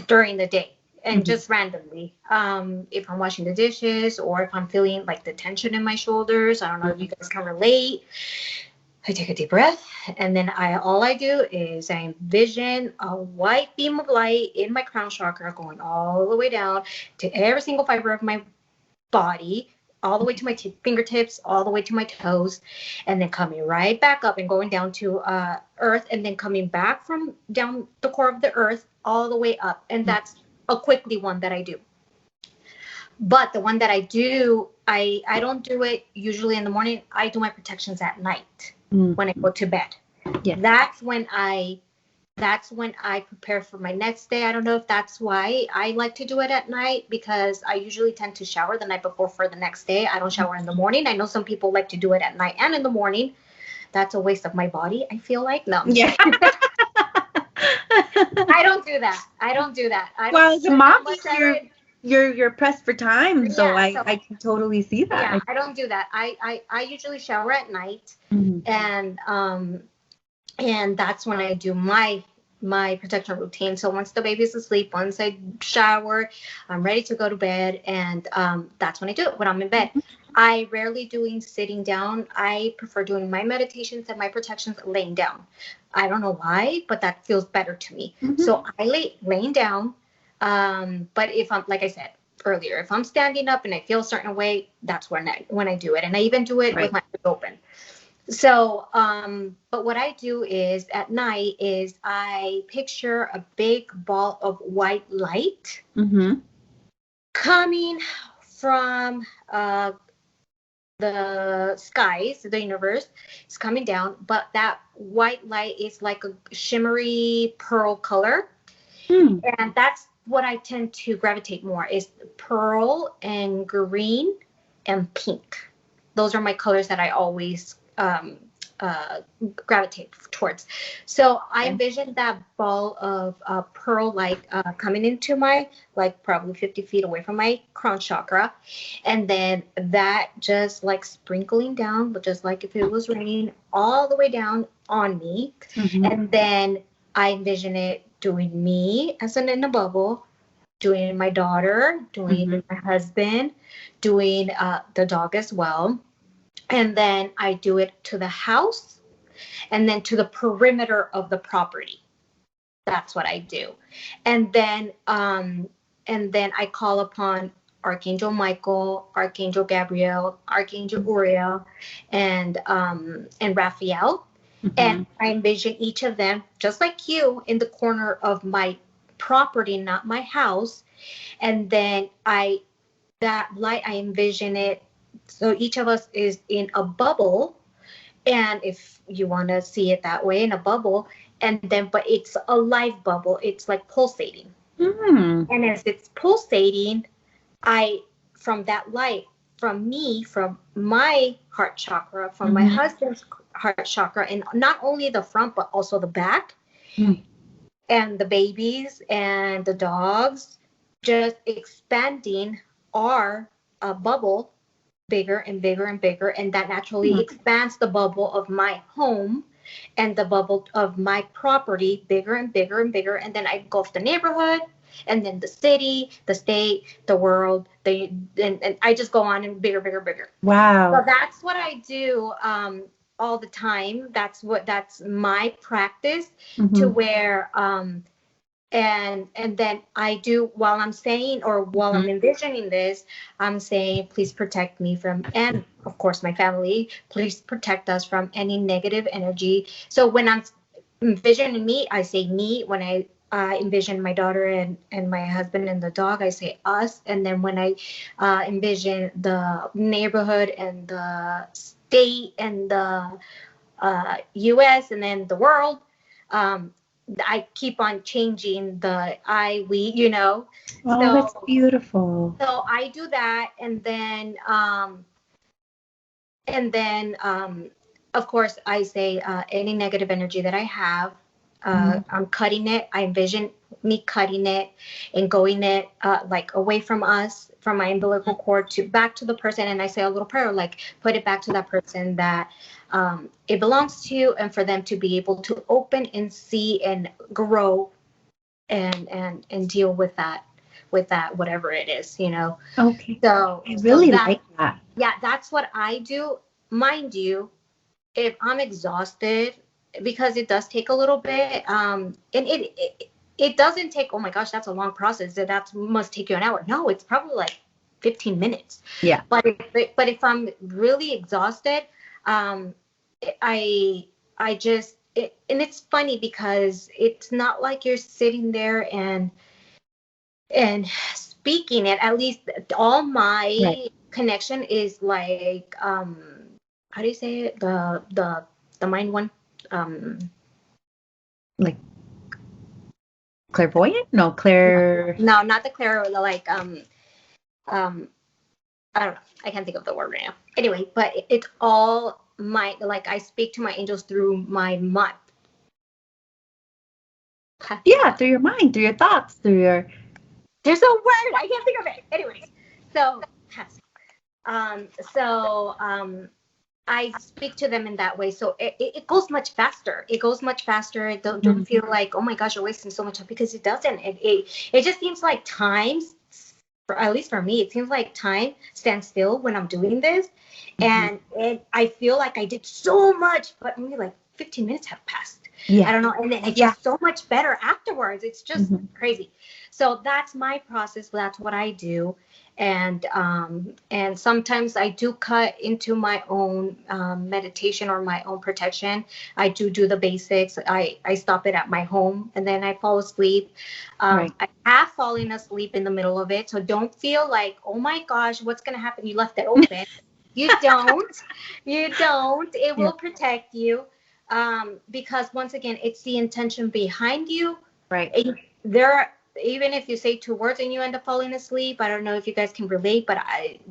Speaker 2: during the day. And just randomly, if I'm washing the dishes, or if I'm feeling like the tension in my shoulders, I don't know if you guys can relate. I take a deep breath, and then all I do is I envision a white beam of light in my crown chakra going all the way down to every single fiber of my body, all the way to my fingertips, all the way to my toes, and then coming right back up and going down to earth, and then coming back from down the core of the earth all the way up. And that's a quickly one that I do. But the one that I do, I don't do it usually in the morning. I do my protections at night when I go to bed.
Speaker 1: Yeah.
Speaker 2: That's when I prepare for my next day. I don't know if that's why I like to do it at night, because I usually tend to shower the night before for the next day. I don't shower in the morning. I know some people like to do it at night and in the morning. That's a waste of my body, I feel like. No.
Speaker 1: Yeah.
Speaker 2: I don't do that. I don't do that.
Speaker 1: Well, as a mom, you're pressed for time, so
Speaker 2: Yeah,
Speaker 1: I can totally see that.
Speaker 2: Yeah, I don't do that. I usually shower at night, and that's when I do my protection routine. So once the baby's asleep, once I shower, I'm ready to go to bed, and that's when I do it, when I'm in bed. I rarely doing sitting down. I prefer doing my meditations and my protections laying down. I don't know why, but that feels better to me. So I laying down. But if I'm, like I said earlier, if I'm standing up and I feel a certain way, that's when I do it. And I even do it with my eyes open. So, but what I do is at night is I picture a big ball of white light coming from the skies, the universe is coming down, but that white light is like a shimmery pearl color. And that's what I tend to gravitate more, is pearl and green and pink. Those are my colors that I always gravitate towards. So I envision that ball of pearl light coming into my, like probably 50 feet away from my crown chakra, and then that just like sprinkling down, but just like if it was raining, all the way down on me. And then I envision it doing me as in a bubble, doing my daughter, doing my husband, doing the dog as well. And then I do it to the house, and then to the perimeter of the property. That's what I do. And then I call upon Archangel Michael, Archangel Gabriel, Archangel Uriel, and Raphael. And I envision each of them, just like you, in the corner of my property, not my house. And then that light, I envision it. So each of us is in a bubble. And if you want to see it that way, in a bubble, and then, but it's a live bubble. It's like pulsating. And as it's pulsating, from that light, from me, from my heart chakra, from my husband's heart chakra, and not only the front, but also the back, and the babies and the dogs, just expanding our bubble bigger and bigger and bigger. And that naturally expands the bubble of my home and the bubble of my property bigger and bigger and bigger. And then I engulf the neighborhood, and then the city, the state, the world, and I just go on and bigger, bigger, bigger.
Speaker 1: Wow.
Speaker 2: So that's what I do all the time. That's my practice, to where And then I do, while I'm saying, or while
Speaker 1: Mhm.
Speaker 2: I'm envisioning this, I'm saying, please protect me from, and of course my family, please protect us from any negative energy. So when I'm envisioning me, I say me. When I envision my daughter and my husband and the dog, I say us. And then when I envision the neighborhood and the state and the US and then the world, um, I keep on changing the I, we,
Speaker 1: Oh, that's
Speaker 2: So
Speaker 1: beautiful.
Speaker 2: I do that, and then of course I say any negative energy that I have,
Speaker 1: Mhm.
Speaker 2: I'm cutting it. I envision me cutting it and going it like away from us, from my umbilical cord to back to the person, and I say a little prayer, like put it back to that person that it belongs to, and for them to be able to open and see and grow and deal with that whatever it is.
Speaker 1: Okay.
Speaker 2: So
Speaker 1: I
Speaker 2: so
Speaker 1: really
Speaker 2: that
Speaker 1: like that.
Speaker 2: yeah, that's what I do. Mind you, if I'm exhausted, because it does take a little bit, and it doesn't take, oh my gosh, that's a long process. That must take you an hour. No, it's probably like 15 minutes.
Speaker 1: Yeah.
Speaker 2: But if I'm really exhausted, um, I just and it's funny because it's not like you're sitting there and speaking it. At least all
Speaker 1: Right.
Speaker 2: my connection is like, how do you say it, the mind one, um
Speaker 1: Like clairvoyant? No,
Speaker 2: no,
Speaker 1: clair.
Speaker 2: no, not the clear, like, um I don't know, I can't think of the word right now. Anyway, but it's all my, like, I speak to my angels through my mind.
Speaker 1: Yeah, through your mind, through your thoughts, through your.
Speaker 2: There's a word, I can't think of it. Anyways, so um so um I speak to them in that way. So it goes much faster. It goes much faster. Don't
Speaker 1: Mhm.
Speaker 2: feel like, oh my gosh, you're wasting so much time, because it doesn't. It just seems like time, at least for me, it seems like time stands still when I'm doing this.
Speaker 1: Mhm.
Speaker 2: And I feel like I did so much, but only like 15 minutes have passed. I
Speaker 1: Yeah.
Speaker 2: don't know. And then I feel
Speaker 1: Yeah.
Speaker 2: so much better afterwards. It's just
Speaker 1: Mhm.
Speaker 2: crazy. So that's my process. That's what I do. And sometimes I do cut into my own meditation or my own protection. I do the basics. I stop it at my home and then I fall asleep.
Speaker 1: Right.
Speaker 2: I have fallen asleep in the middle of it, so don't feel like, oh my gosh, what's gonna happen? You left it open. You don't. You don't. It
Speaker 1: Yeah.
Speaker 2: will protect you, because once again, it's the intention behind you.
Speaker 1: Right.
Speaker 2: There, even if you say two words and you end up falling asleep, I don't know if you guys can relate, but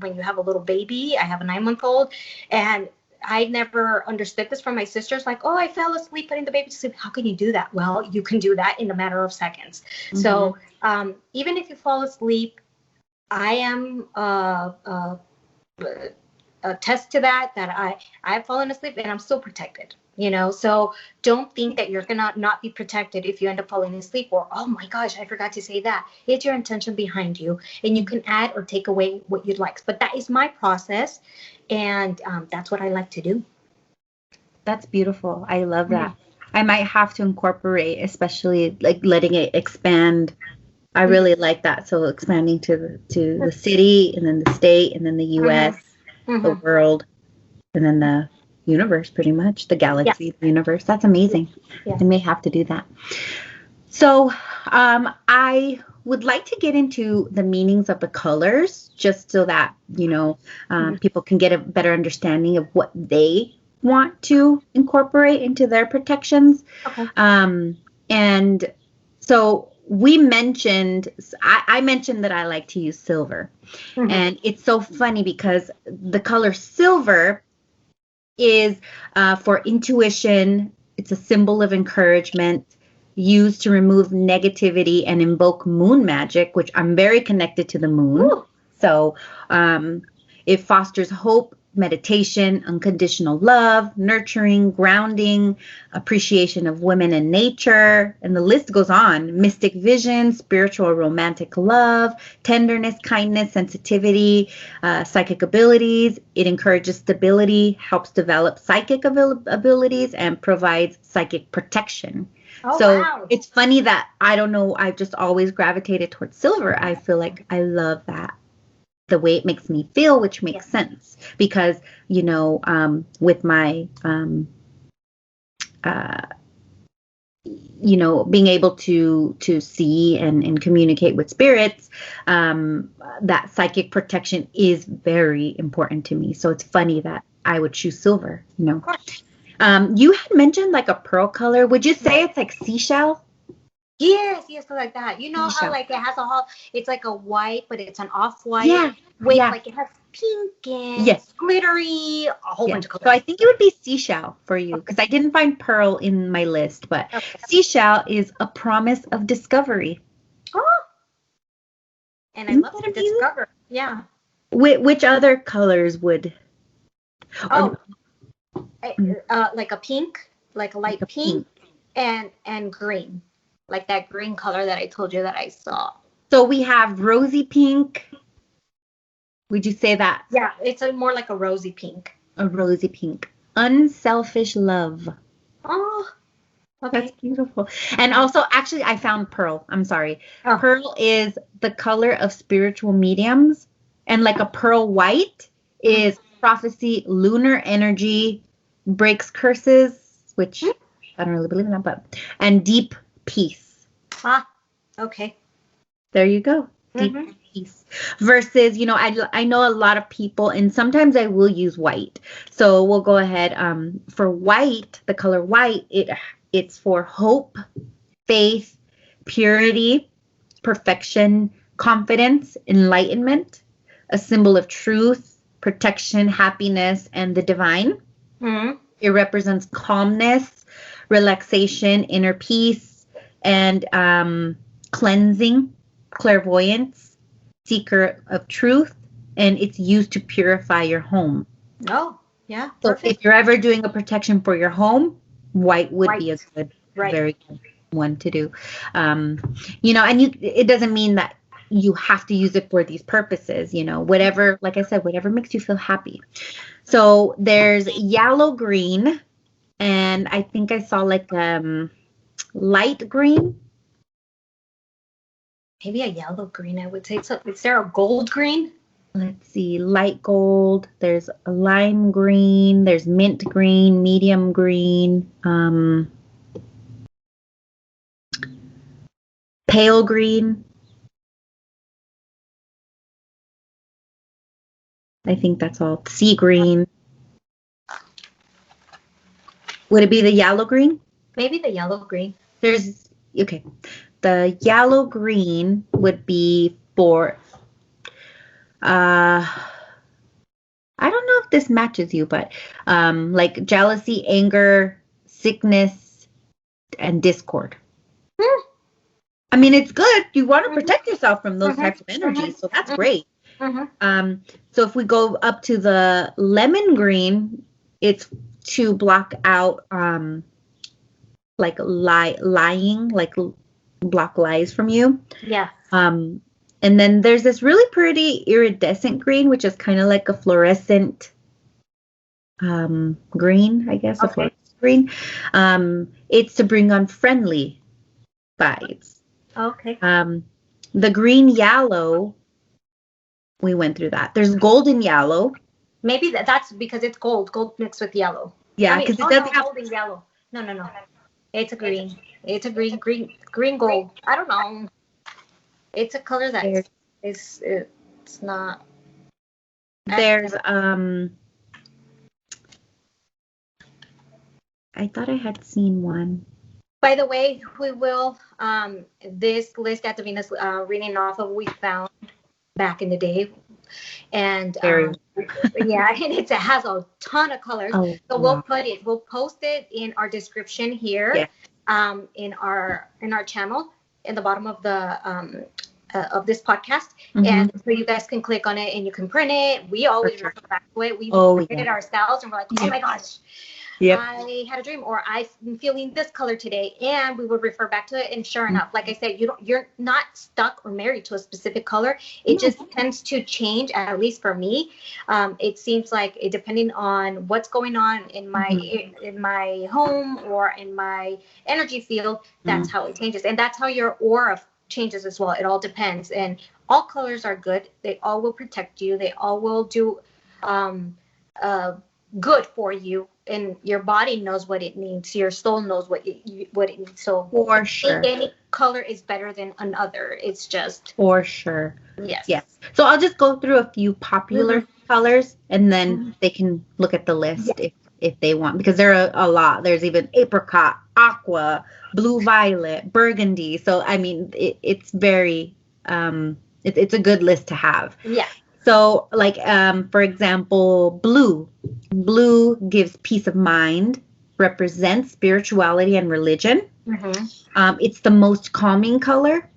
Speaker 2: when you have a little baby, I have a 9-month-old, and I never understood this from my sisters. Like, oh, I fell asleep putting the baby to sleep. How can you do that? Well, you can do that in a matter of seconds.
Speaker 1: Mhm.
Speaker 2: So even if you fall asleep, I am attest to that I've fallen asleep and I'm still protected. So don't think that you're gonna not be protected if you end up falling asleep, or, oh my gosh, I forgot to say that. It's your intention behind you, and you
Speaker 1: Mhm.
Speaker 2: can add or take away what you'd like. But that is my process, and that's what I like to do.
Speaker 1: That's beautiful. I love
Speaker 2: Mhm.
Speaker 1: that. I might have to incorporate, especially like letting it expand. I
Speaker 2: Mhm.
Speaker 1: really like that. So expanding to the city and then the state and then the US,
Speaker 2: Mhm.
Speaker 1: the
Speaker 2: Mhm.
Speaker 1: world, and then the universe, pretty much, the
Speaker 2: Yes.
Speaker 1: galaxy, the universe. That's
Speaker 2: Yes.
Speaker 1: amazing. I
Speaker 2: Yes.
Speaker 1: may have to do that. So, I would like to get into the meanings of the colors just so that,
Speaker 2: Mhm.
Speaker 1: people can get a better understanding of what they want to incorporate into their protections.
Speaker 2: Okay.
Speaker 1: Um, and so we mentioned, I mentioned that I like to use silver.
Speaker 2: Mhm.
Speaker 1: And it's so funny because the color silver is for intuition. It's a symbol of encouragement, used to remove negativity and invoke moon magic, which I'm very connected to the moon.
Speaker 2: Woo.
Speaker 1: So um, it fosters hope, meditation, unconditional love, nurturing, grounding, appreciation of women and nature, and the list goes on. Mystic vision, spiritual romantic love, tenderness, kindness, sensitivity, psychic abilities. It encourages stability, helps develop psychic abilities, and provides psychic protection.
Speaker 2: Oh,
Speaker 1: So
Speaker 2: wow.
Speaker 1: it's funny that I don't know, I've just always gravitated towards silver. I feel like I love that, the way it makes me feel, which makes sense because, with my, being able to see and communicate with spirits, that psychic protection is very important to me. So it's funny that I would choose silver,
Speaker 2: Of course.
Speaker 1: You had mentioned like a pearl color. Would you say it's like seashell?
Speaker 2: Yes, like that. You know how
Speaker 1: Seashell.
Speaker 2: like it has it's like a white, but it's an off-white
Speaker 1: Yeah.
Speaker 2: with
Speaker 1: Yeah.
Speaker 2: like it has pink and
Speaker 1: Yes.
Speaker 2: glittery, a whole
Speaker 1: Yeah.
Speaker 2: bunch of colors.
Speaker 1: So I think it would be seashell for you because I didn't find pearl in my list, but
Speaker 2: Okay.
Speaker 1: seashell is a promise of discovery.
Speaker 2: Oh. And I
Speaker 1: Isn't
Speaker 2: love
Speaker 1: that
Speaker 2: to
Speaker 1: amazing?
Speaker 2: discover. Yeah.
Speaker 1: Which other colors would?
Speaker 2: Oh, like a pink, like a light
Speaker 1: Like a
Speaker 2: pink, and green, like that green color that I told you that I saw.
Speaker 1: So we have rosy pink. Would you say that?
Speaker 2: Yeah, it's more like a rosy pink.
Speaker 1: A rosy pink. Unselfish love.
Speaker 2: Oh, okay.
Speaker 1: That's beautiful. And also, actually, I found pearl. I'm sorry.
Speaker 2: Oh.
Speaker 1: Pearl is the color of spiritual mediums. And like a pearl white is prophecy, lunar energy, breaks curses, which I don't really believe in that, and deep peace.
Speaker 2: Ah, okay.
Speaker 1: There you go. Deep peace. Versus, I know a lot of people, and sometimes I will use white. So we'll go ahead. For white, the color white, it's for hope, faith, purity, perfection, confidence, enlightenment, a symbol of truth, protection, happiness, and the divine.
Speaker 2: Mm-hmm.
Speaker 1: It represents calmness, relaxation, inner peace, and cleansing, clairvoyance, seeker of truth, and it's used to purify your home.
Speaker 2: Oh, yeah.
Speaker 1: So
Speaker 2: Perfect.
Speaker 1: if you're ever doing a protection for your home, white would be a good, very good one to do. It doesn't mean that you have to use it for these purposes, whatever, like I said, whatever makes you feel happy. So there's yellow green, and I think I saw like light green.
Speaker 2: Maybe a yellow green, I would say. So is there a gold green?
Speaker 1: Let's see, light gold. There's a lime green. There's mint green, medium green, pale green. I think that's all. Sea green. Would it be the yellow green?
Speaker 2: Maybe the yellow green.
Speaker 1: Okay. The yellow green would be for, I don't know if this matches you, but like jealousy, anger, sickness, and discord. I mean, it's good. You want to protect yourself from those types of energies, so that's great. So if we go up to the lemon green, it's to block out like lying, like block lies from you.
Speaker 2: Yeah.
Speaker 1: And then there's this really pretty iridescent green, which is kind of like a fluorescent green, I guess. Okay. A fluorescent green. It's to bring on friendly vibes.
Speaker 2: Okay.
Speaker 1: The green yellow, we went through that. There's golden yellow.
Speaker 2: Maybe that's because it's gold mixed with yellow.
Speaker 1: Yeah, because it doesn't have
Speaker 2: golden yellow. No. It's a green. It's a green gold. I don't know. It's a color that it's not.
Speaker 1: There's I thought I had seen one.
Speaker 2: By the way, we will this list that Davina's reading off of, we found back in the day, and yeah, and it has a ton of colors. So we'll post it in our description here, in our channel, in the bottom of the of this podcast,
Speaker 1: Mhm.
Speaker 2: and so you guys can click on it and you can print it. We always
Speaker 1: sure.
Speaker 2: refer back to it. We
Speaker 1: Oh,
Speaker 2: read it
Speaker 1: yeah.
Speaker 2: ourselves, and we're like, oh
Speaker 1: Yep.
Speaker 2: my gosh,
Speaker 1: Yep.
Speaker 2: I had a dream, or I'm feeling this color today, and we would refer back to it. And sure enough, like I said, you're not stuck or married to a specific color. It just tends to change. At least for me, it seems like it, depending on what's going on in my home or in my energy field, that's how it changes, and that's how your aura changes as well. It all depends, and all colors are good. They all will protect you. They all will do good for you, and your body knows what it needs. Your soul knows what it needs. So
Speaker 1: For sure.
Speaker 2: any color is better than another. It's just
Speaker 1: For sure.
Speaker 2: yes.
Speaker 1: Yes. So I'll just go through a few popular colors, and then they can look at the list if they want, because there are a lot. There's even apricot, aqua, blue violet, burgundy. So I mean, it's very it's a good list to have.
Speaker 2: Yeah.
Speaker 1: So like for example, blue. Blue gives peace of mind, represents spirituality and religion. It's the most calming color.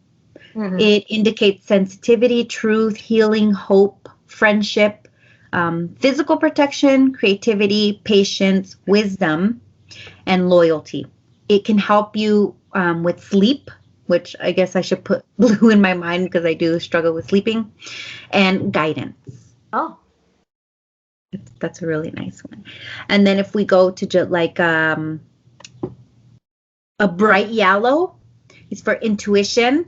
Speaker 1: It indicates sensitivity, truth, healing, hope, friendship, physical protection, creativity, patience, wisdom, and loyalty. It can help you with sleep, which I guess I should put blue in my mind because I do struggle with sleeping, and guidance.
Speaker 2: Oh.
Speaker 1: That's a really nice one. And then if we go to like a bright yellow, it's for intuition,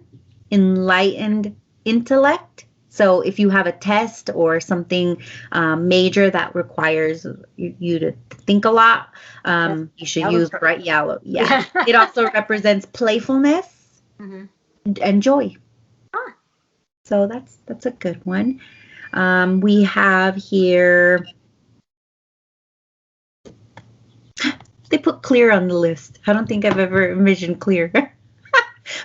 Speaker 1: enlightened intellect. So if you have a test or something major that requires you to think a lot, you should use bright yellow. Yeah. It also represents playfulness and joy. So that's a good one. We have here, they put clear on the list. I don't think I've ever envisioned clear.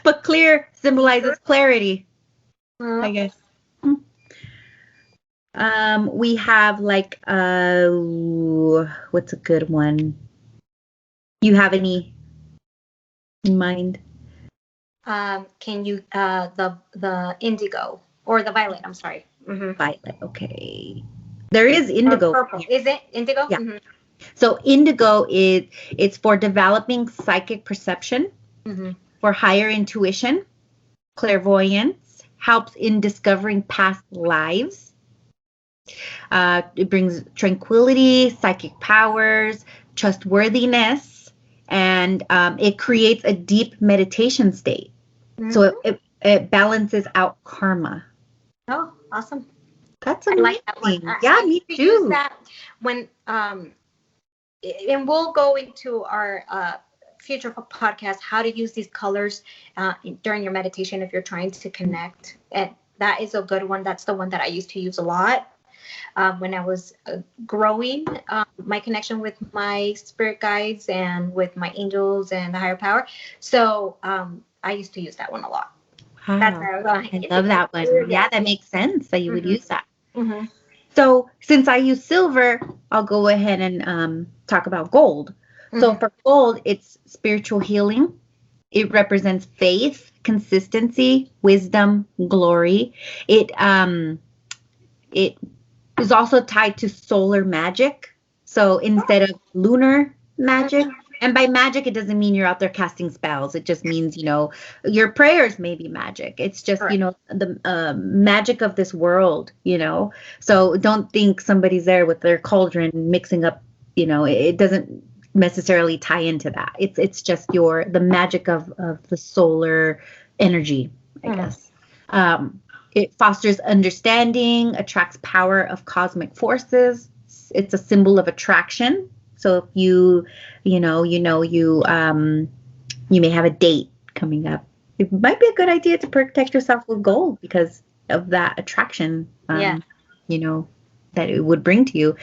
Speaker 1: But clear symbolizes clarity, I guess. We have like, what's a good one? You have any in mind?
Speaker 2: Can you the indigo or the violet? I'm sorry.
Speaker 1: Violet. Okay. There is indigo.
Speaker 2: Or purple. Is it indigo?
Speaker 1: Yeah. So indigo it's for developing psychic perception, for higher intuition, clairvoyance, helps in discovering past lives. It brings tranquility, psychic powers, trustworthiness, and it creates a deep meditation state. So it balances out karma.
Speaker 2: Oh, awesome.
Speaker 1: That's amazing. I like that one. Yeah, me too.
Speaker 2: Use that when and we'll go into our future podcast how to use these colors during your meditation if you're trying to connect. And that is a good one. That's the one that I used to use a lot when I was growing my connection with my spirit guides and with my angels and the higher power. So I used to use that one a lot.
Speaker 1: Wow.
Speaker 2: That's where
Speaker 1: I love that one. Yeah, that makes sense that you would use that. So since I use silver, I'll go ahead and talk about gold. So for gold, it's spiritual healing. It represents faith, consistency, wisdom, glory. It is also tied to solar magic. So instead of lunar magic, and by magic, it doesn't mean you're out there casting spells. It just means, your prayers may be magic. It's just, the magic of this world, So don't think somebody's there with their cauldron mixing up, it doesn't necessarily tie into that. It's just the magic of the solar energy, I guess. It fosters understanding, attracts power of cosmic forces. It's a symbol of attraction. So if you may have a date coming up, it might be a good idea to protect yourself with gold because of that attraction, that it would bring to you.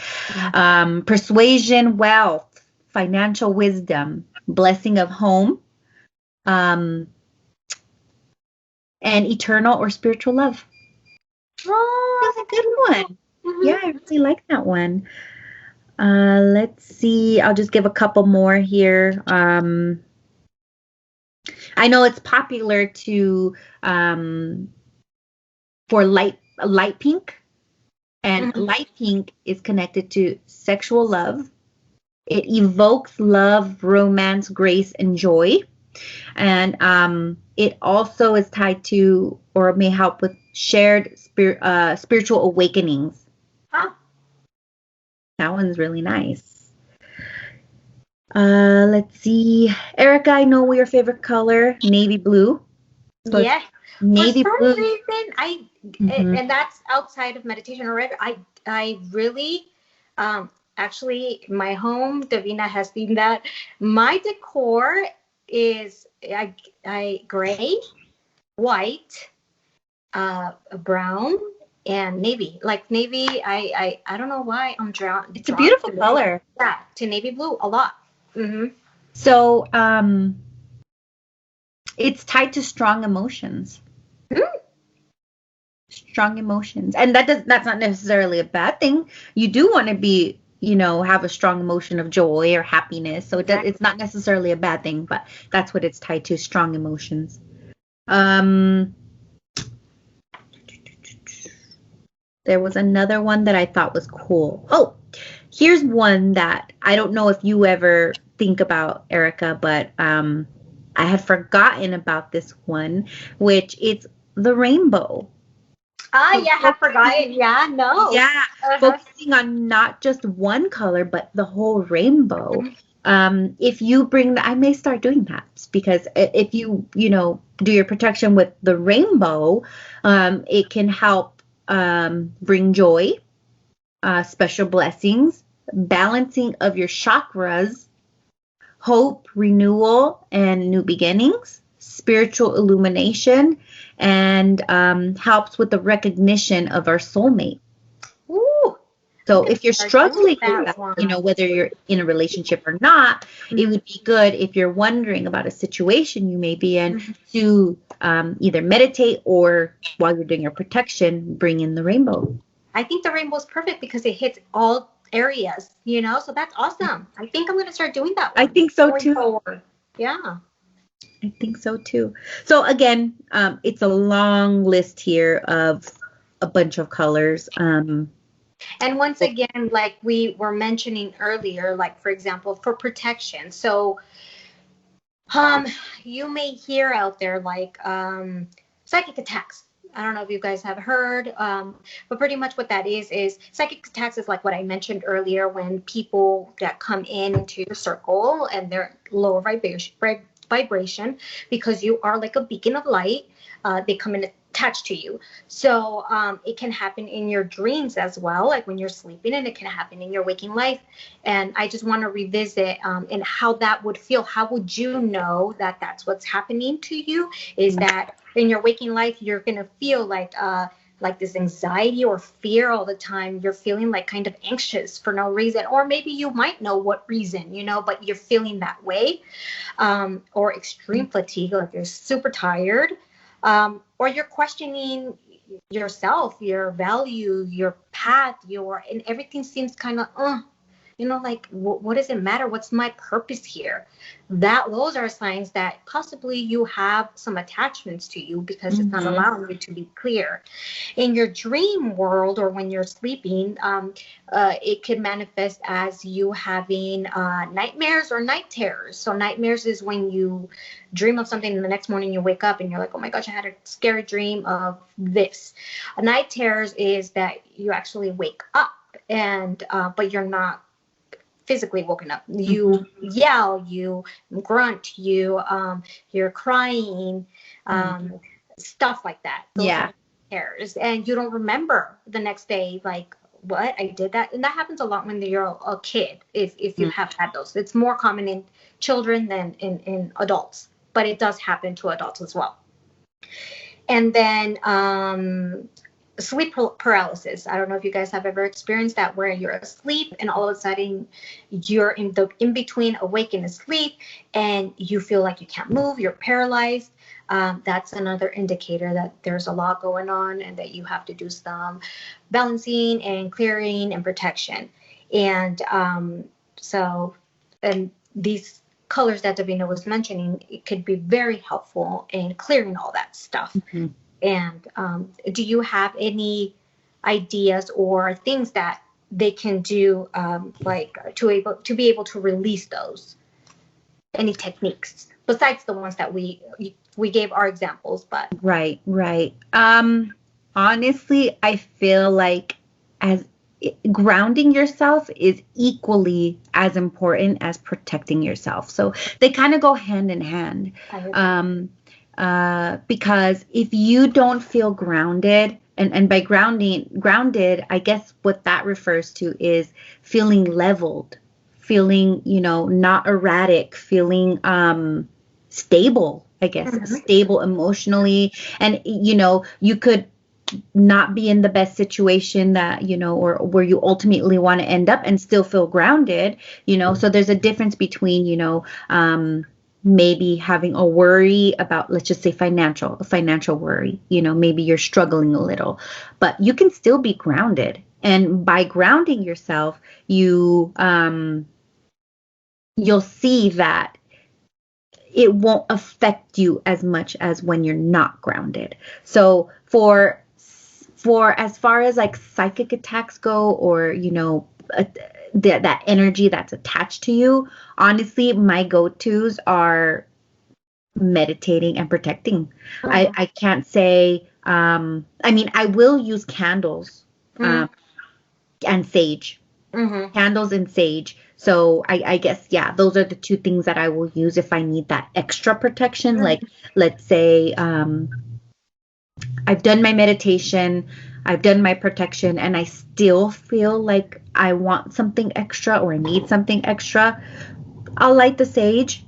Speaker 1: Persuasion, wealth, financial wisdom, blessing of home, and eternal or spiritual love. Oh, that's a good one. Yeah, I really like that one. Let's see. I'll just give a couple more here. I know it's popular to for light pink. And
Speaker 2: Mhm.
Speaker 1: light pink is connected to sexual love. It evokes love, romance, grace, and joy. And it also is tied to or may help with shared spiritual awakenings.
Speaker 2: Ah,
Speaker 1: That one's really nice. Let's see. Erica, I know your favorite color, navy blue. So it's
Speaker 2: yeah. For
Speaker 1: navy
Speaker 2: some
Speaker 1: blue.
Speaker 2: reason,
Speaker 1: Hmm.
Speaker 2: and that's outside of meditation or whatever. I really, actually, my home, Davina has seen that. My decor is I gray, white, brown, and navy. Like navy, I don't know why I'm
Speaker 1: It's a
Speaker 2: drawn
Speaker 1: beautiful
Speaker 2: to navy.
Speaker 1: color.
Speaker 2: Yeah, to navy blue a lot. Hmm.
Speaker 1: So it's tied to strong emotions. Strong emotions. And that's not necessarily a bad thing. You do want to be, have a strong emotion of joy or happiness. So it's
Speaker 2: Exactly.
Speaker 1: not necessarily a bad thing, but that's what it's tied to, strong emotions. Um there was another one that I thought was cool. Oh, here's one that I don't know if you ever think about, Erica, but I had forgotten about this one, which it's the rainbow.
Speaker 2: Ah,
Speaker 1: So
Speaker 2: yeah, I
Speaker 1: focusing,
Speaker 2: forgot. Yeah, no.
Speaker 1: yeah,
Speaker 2: Uh-huh.
Speaker 1: focusing on not just one color, but the whole rainbow.
Speaker 2: Mhm.
Speaker 1: If you bring I may start doing that because if you, do your protection with the rainbow, it can help bring joy, special blessings, balancing of your chakras, hope, renewal, and new beginnings, spiritual illumination, and helps with the recognition of our soulmate.
Speaker 2: Ooh, I'm
Speaker 1: So
Speaker 2: gonna
Speaker 1: if you're
Speaker 2: start doing
Speaker 1: struggling with
Speaker 2: that
Speaker 1: that,
Speaker 2: one.
Speaker 1: whether you're in a relationship or not, it
Speaker 2: Mhm.
Speaker 1: would be good if you're wondering about a situation you may be in
Speaker 2: Mhm.
Speaker 1: to either meditate or while you're doing your protection, bring in the rainbow.
Speaker 2: I think the rainbow is perfect because it hits all areas, so that's awesome. I think I'm gonna start doing that
Speaker 1: I
Speaker 2: one
Speaker 1: think so
Speaker 2: going
Speaker 1: too.
Speaker 2: forward. Yeah.
Speaker 1: I think so too. So again, it's a long list here of a bunch of colors.
Speaker 2: And once again, like we were mentioning earlier, like for example, for protection. So Um, you may hear out there like psychic attacks. I don't know if you guys have heard, but pretty much what that is psychic attacks is like what I mentioned earlier when people that come in into your circle and they're lower vibration because you are like a beacon of light. They come in attached to you. So it can happen in your dreams as well, like when you're sleeping, and it can happen in your waking life. And I just want to revisit and how that would feel. How would you know that that's what's happening to you? Is that in your waking life you're gonna feel like this anxiety or fear all the time. You're feeling like kind of anxious for no reason, or maybe you might know what reason, but you're feeling that way, or extreme fatigue, like you're super tired, or you're questioning yourself, your value, your path, and everything seems kind of like what does it matter, what's my purpose here? Those are signs that possibly you have some attachments to you because it's not
Speaker 1: Mhm.
Speaker 2: allowing you to be clear in your dream world. Or when you're sleeping, it could manifest as you having nightmares or night terrors. So nightmares is when you dream of something and the next morning you wake up and you're like, oh my gosh, I had a scary dream of this. A night terrors is that you actually wake up and but you're not physically woken up. You
Speaker 1: Mhm.
Speaker 2: yell, you grunt, you're crying, um,
Speaker 1: Mhm.
Speaker 2: stuff like that. Those are
Speaker 1: Yeah.
Speaker 2: the terrors, and you don't remember the next day, like what I did that, and that happens a lot when you're a kid. If you
Speaker 1: Mm.
Speaker 2: have had those, it's more common in children than in adults, but it does happen to adults as well. And then sleep paralysis. I don't know if you guys have ever experienced that, where you're asleep and all of a sudden you're in between awake and asleep, and you feel like you can't move, you're paralyzed. That's another indicator that there's a lot going on and that you have to do some balancing and clearing and protection. And so, and these colors that Davina was mentioning, it could be very helpful in clearing all that stuff.
Speaker 1: Mhm.
Speaker 2: And do you have any ideas or things that they can do, like to be able to release those? Any techniques besides the ones that we gave our examples, but
Speaker 1: Right, right. Honestly, I feel like as grounding yourself is equally as important as protecting yourself. So they kind of go hand in hand.
Speaker 2: I agree.
Speaker 1: Because if you don't feel grounded, and by grounded, I guess what that refers to is feeling leveled, feeling, not erratic, feeling stable, I guess, stable emotionally. And, you could not be in the best situation that, or where you ultimately want to end up and still feel grounded, so there's a difference between, maybe having a worry about, let's just say financial worry, maybe you're struggling a little, but you can still be grounded. And by grounding yourself, you'll see that it won't affect you as much as when you're not grounded. So for as far as like psychic attacks go, or that energy that's attached to you, honestly, my go-tos are meditating and protecting. I can't say, I will use candles, and sage. Candles and sage. So I guess, yeah, those are the two things that I will use if I need that extra protection. Like, let's say, I've done my meditation, I've done my protection, and I still feel like I want something extra or I need something extra. I'll light the sage.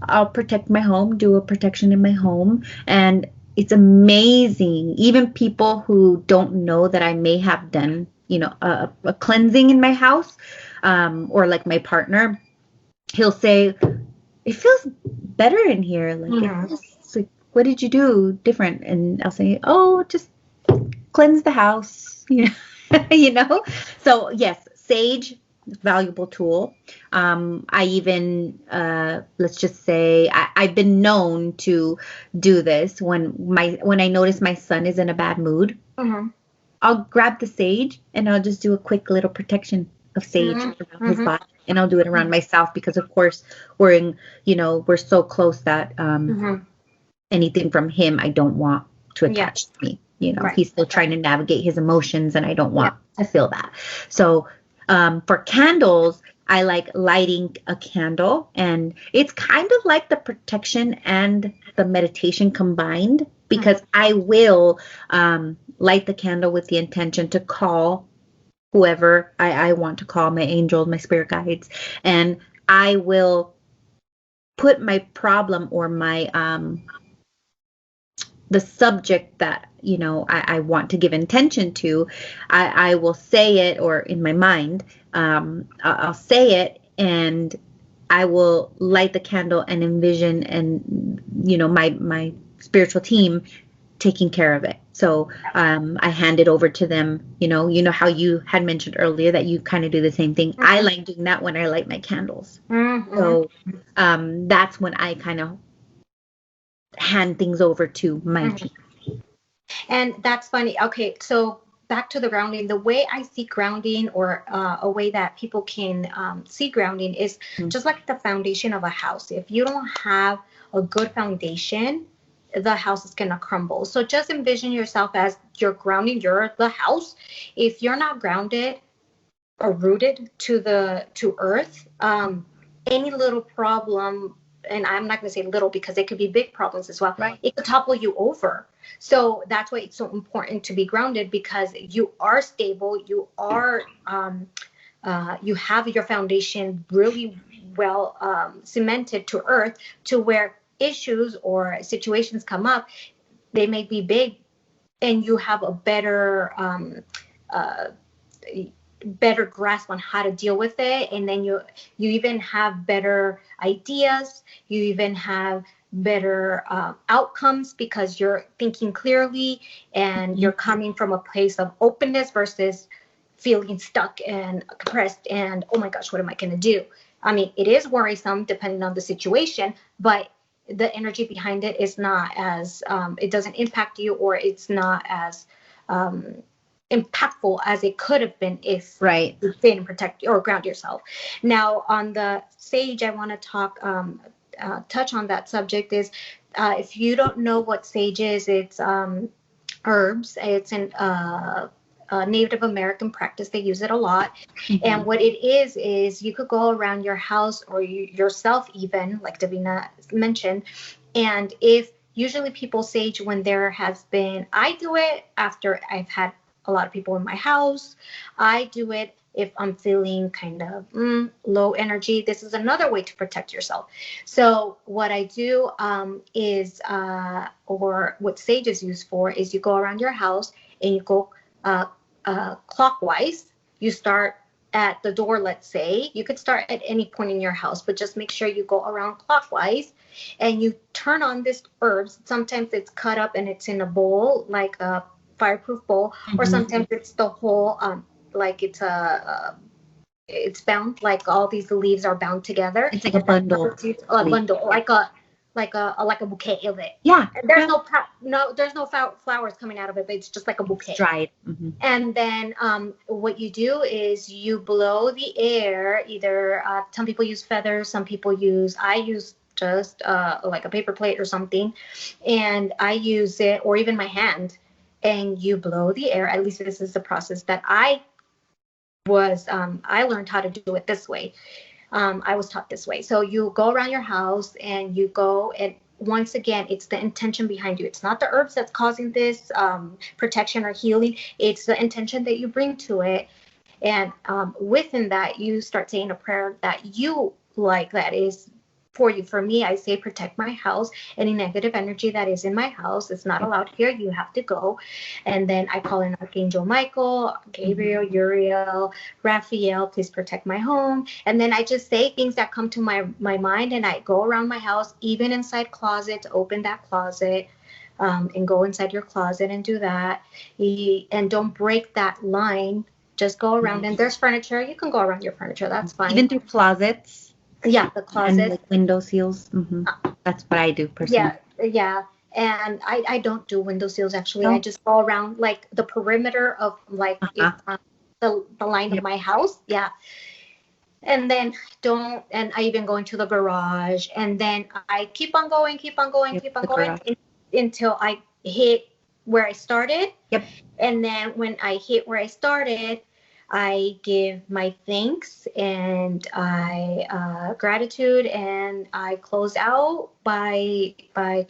Speaker 1: I'll protect my home, do a protection in my home. And it's amazing. Even people who don't know that I may have done, a cleansing in my house, or like my partner, he'll say, it feels better in here. Like, it's like, what did you do different? And I'll say, oh, just cleanse the house, So yes, sage, valuable tool. I even, let's just say, I've been known to do this when I notice my son is in a bad mood. I'll grab the sage and I'll just do a quick little protection of sage around his body, and I'll do it around myself because, of course, we're so close that anything from him I don't want to attach to me.
Speaker 2: Right.
Speaker 1: He's still trying to navigate his emotions, and I don't want to feel that. So for candles, I like lighting a candle, and it's kind of like the protection and the meditation combined, because I will light the candle with the intention to call whoever I want to call, my angels, my spirit guides, and I will put my problem or my the subject that I want to give intention to. I will say it, or in my mind, I'll say it, and I will light the candle and envision, and my spiritual team taking care of it. So I hand it over to them. How you had mentioned earlier that you kind of do the same thing. I like doing that when I light my candles. So that's when I kind of hand things over to my team.
Speaker 2: And that's funny. Okay, so back to the grounding. The way I see grounding, or a way that people can see grounding, is just like the foundation of a house. If you don't have a good foundation, the house is going to crumble. So just envision yourself as you're grounding, you're the house. If you're not grounded or rooted to earth, any little problem, and I'm not going to say little because it could be big problems as well,
Speaker 1: right,
Speaker 2: it could topple you over. So that's why it's so important to be grounded, because you are stable, you are you have your foundation really well cemented to earth, to where issues or situations come up, they may be big, and you have a better grasp on how to deal with it. And then you even have better ideas, you even have better outcomes, because you're thinking clearly and you're coming from a place of openness versus feeling stuck and compressed and, oh my gosh, what am I going to do? I mean, it is worrisome depending on the situation, but the energy behind it is not as it doesn't impact you, or it's not as impactful as it could have been if you didn't protect or ground yourself. Now, on the sage, I want to touch on that subject is, if you don't know what sage is, it's herbs. It's an Native American practice. They use it a lot. Mm-hmm. And what it is you could go around your house, or yourself even, like Davina mentioned. And if usually people sage when there has been, I do it after I've had a lot of people in my house. I do it if I'm feeling kind of low energy. This is another way to protect yourself. So what I do is, or what sage is used for, is you go around your house and you go clockwise. You start at the door, let's say. You could start at any point in your house, but just make sure you go around clockwise, and you turn on this herbs. Sometimes it's cut up and it's in a bowl, like a fireproof bowl, or sometimes it's the whole like it's it's bound, like all these leaves are bound together.
Speaker 1: It's like a bundle.
Speaker 2: A bundle, like a bouquet of it.
Speaker 1: Yeah.
Speaker 2: And there's there's no flowers coming out of it, but it's just like a bouquet.
Speaker 1: It's dried. Mm-hmm.
Speaker 2: And then what you do is you blow the air. Either some people use feathers, some people I use just like a paper plate or something, and I use it, or even my hand. And you blow the air. At least this is the process that I learned how to do it this way. I was taught this way. So you go around your house and you go, and once again, it's the intention behind you. It's not the herbs that's causing this protection or healing. It's the intention that you bring to it. And within that, you start saying a prayer that you like, that is for you. For me, I say, protect my house. Any negative energy that is in my house is not allowed here. You have to go. And then I call in Archangel Michael, Gabriel, Uriel, Raphael, please protect my home. And then I just say things that come to my mind, and I go around my house, even inside closets, open that closet, and go inside your closet and do that. And don't break that line. Just go around. And there's furniture. You can go around your furniture. That's fine.
Speaker 1: Even through closets.
Speaker 2: Yeah, the closet.
Speaker 1: And like window seals. Mm-hmm. That's what I do personally.
Speaker 2: Yeah. And I don't do window seals, actually. I just go around like the perimeter of like the line of my house. Yeah. And then and I even go into the garage, and then I keep on going until I hit where I started.
Speaker 1: Yep.
Speaker 2: And then when I hit where I started, I give my thanks and I gratitude, and I close out by I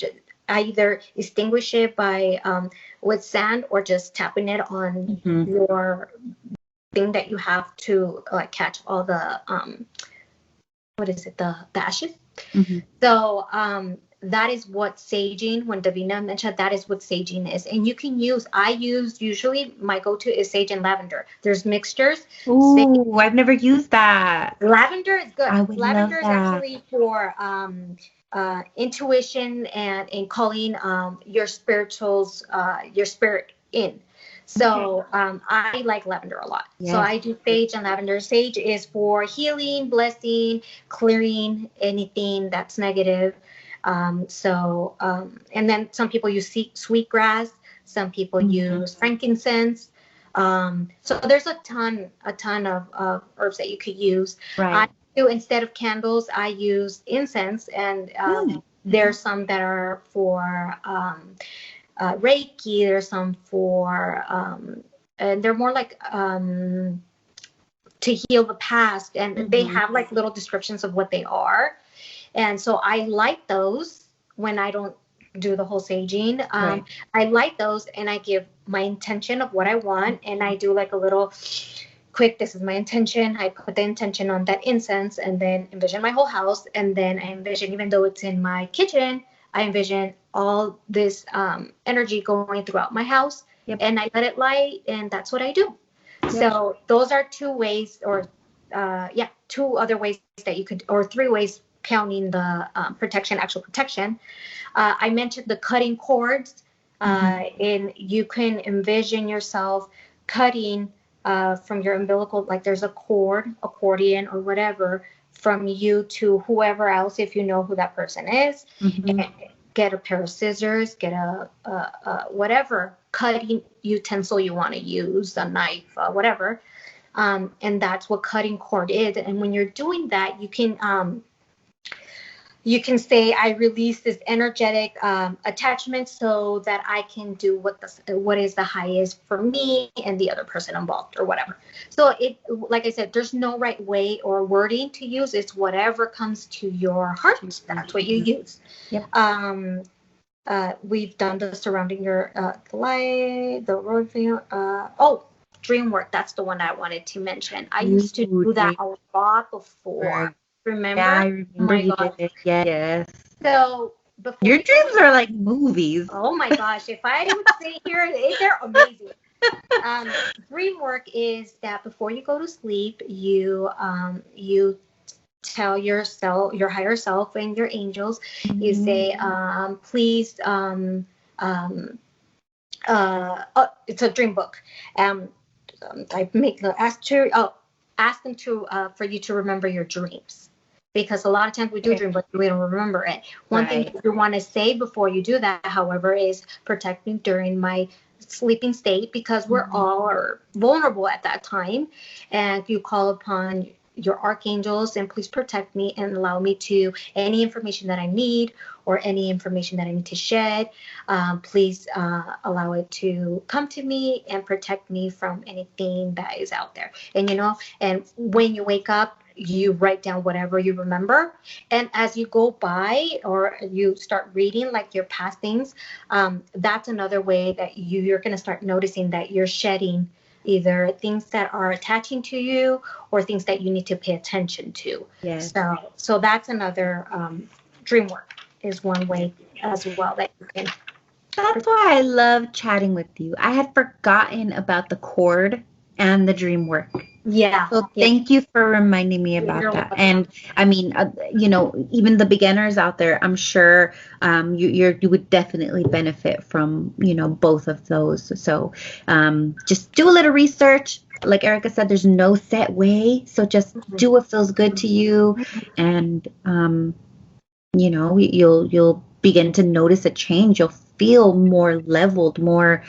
Speaker 2: either extinguish it by with sand, or just tapping it on your thing that you have to like catch all the the ashes. So that is what saging, when Davina mentioned, that is what saging is. And you can usually my go-to is sage and lavender. There's mixtures.
Speaker 1: Ooh, I've never used that.
Speaker 2: Lavender is good.
Speaker 1: I would
Speaker 2: Lavender
Speaker 1: love
Speaker 2: is
Speaker 1: that.
Speaker 2: actually for intuition and calling your spirit in. So I like lavender a lot. Yes. So I do sage and lavender. Sage is for healing, blessing, clearing anything that's negative. And then some people use sweetgrass, some people use frankincense. So there's a ton of herbs that you could use.
Speaker 1: Right.
Speaker 2: I do, instead of candles, I use incense, and there's some that are for Reiki. There's some for and they're more like to heal the past, and they have like little descriptions of what they are. And so I light those when I don't do the whole saging. I light those, and I give my intention of what I want, and I do like a little quick, this is my intention. I put the intention on that incense, and then envision my whole house. And then I envision, even though it's in my kitchen, I envision all this energy going throughout my house. And I let it light, and that's what I do. So those are two ways, or two other ways that you could, or three ways, counting the actual protection. I mentioned the cutting cords, and you can envision yourself cutting from your umbilical, like there's a cord, accordion or whatever, from you to whoever else, if you know who that person is,
Speaker 1: Mm-hmm.
Speaker 2: and get a pair of scissors, get whatever cutting utensil you want to use, a knife, whatever. And that's what cutting cord is. And when you're doing that, you can say, I release this energetic attachment so that I can do what is the highest for me and the other person involved, or whatever. So like I said, there's no right way or wording to use. It's whatever comes to your heart. That's what you use.
Speaker 1: Yep.
Speaker 2: We've done the surrounding your the light, the road thing. Dream work. That's the one I wanted to mention. I used to do that a lot before.
Speaker 1: Right.
Speaker 2: Remember?
Speaker 1: Yeah, I remember
Speaker 2: Oh my
Speaker 1: you
Speaker 2: God.
Speaker 1: did it. Yes.
Speaker 2: So before
Speaker 1: Your dreams are like movies.
Speaker 2: Oh my gosh! If I would say here, they're amazing. Dream work is that before you go to sleep, you tell yourself, your higher self, and your angels.
Speaker 1: Mm-hmm.
Speaker 2: You say, please. It's a dream book. I make the ask them to for you to remember your dreams. Because a lot of times we do dream, but we don't remember it. One thing you want to say before you do that, however, is protect me during my sleeping state, because we're all are vulnerable at that time. And you call upon your archangels, and please protect me and allow me to any information that I need or any information that I need to shed. Please allow it to come to me and protect me from anything that is out there. And and when you wake up, you write down whatever you remember, and as you go by or you start reading like your past things, that's another way that you're going to start noticing that you're shedding either things that are attaching to you or things that you need to pay attention to.
Speaker 1: Yes.
Speaker 2: So that's another dream work is one way as well that you can.
Speaker 1: That's why I love chatting with you. I had forgotten about the cord and the dream work.
Speaker 2: Yeah.
Speaker 1: So thank you for reminding me about that. And I mean, even the beginners out there, I'm sure you would definitely benefit from, both of those. So just do a little research. Like Erica said, there's no set way. So just do what feels good to you. And, you'll begin to notice a change. You'll feel more leveled, more,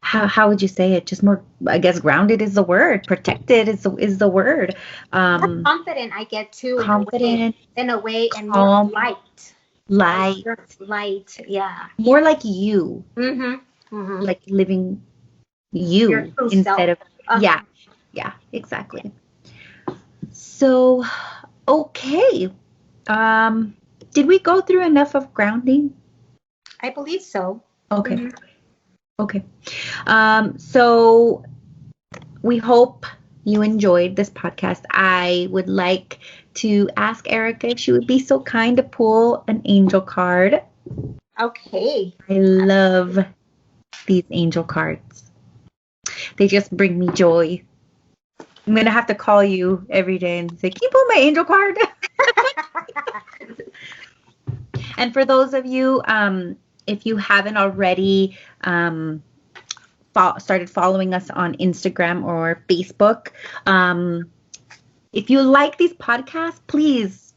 Speaker 1: how would you say it? Just more, I guess, grounded is the word. Protected is the word.
Speaker 2: Confident, I get too.
Speaker 1: Confident
Speaker 2: in a way, and
Speaker 1: calm,
Speaker 2: more light. Yeah.
Speaker 1: More like you. Like living you instead of yeah, exactly. So, okay. Did we go through enough of grounding?
Speaker 2: I believe so.
Speaker 1: Okay. Okay. So we hope you enjoyed this podcast. I would like to ask Erica if she would be so kind to pull an angel card.
Speaker 2: Okay.
Speaker 1: I love these angel cards. They just bring me joy. I'm going to have to call you every day and say, can you pull my angel card? And for those of you, if you haven't already started following us on Instagram or Facebook, if you like these podcasts, please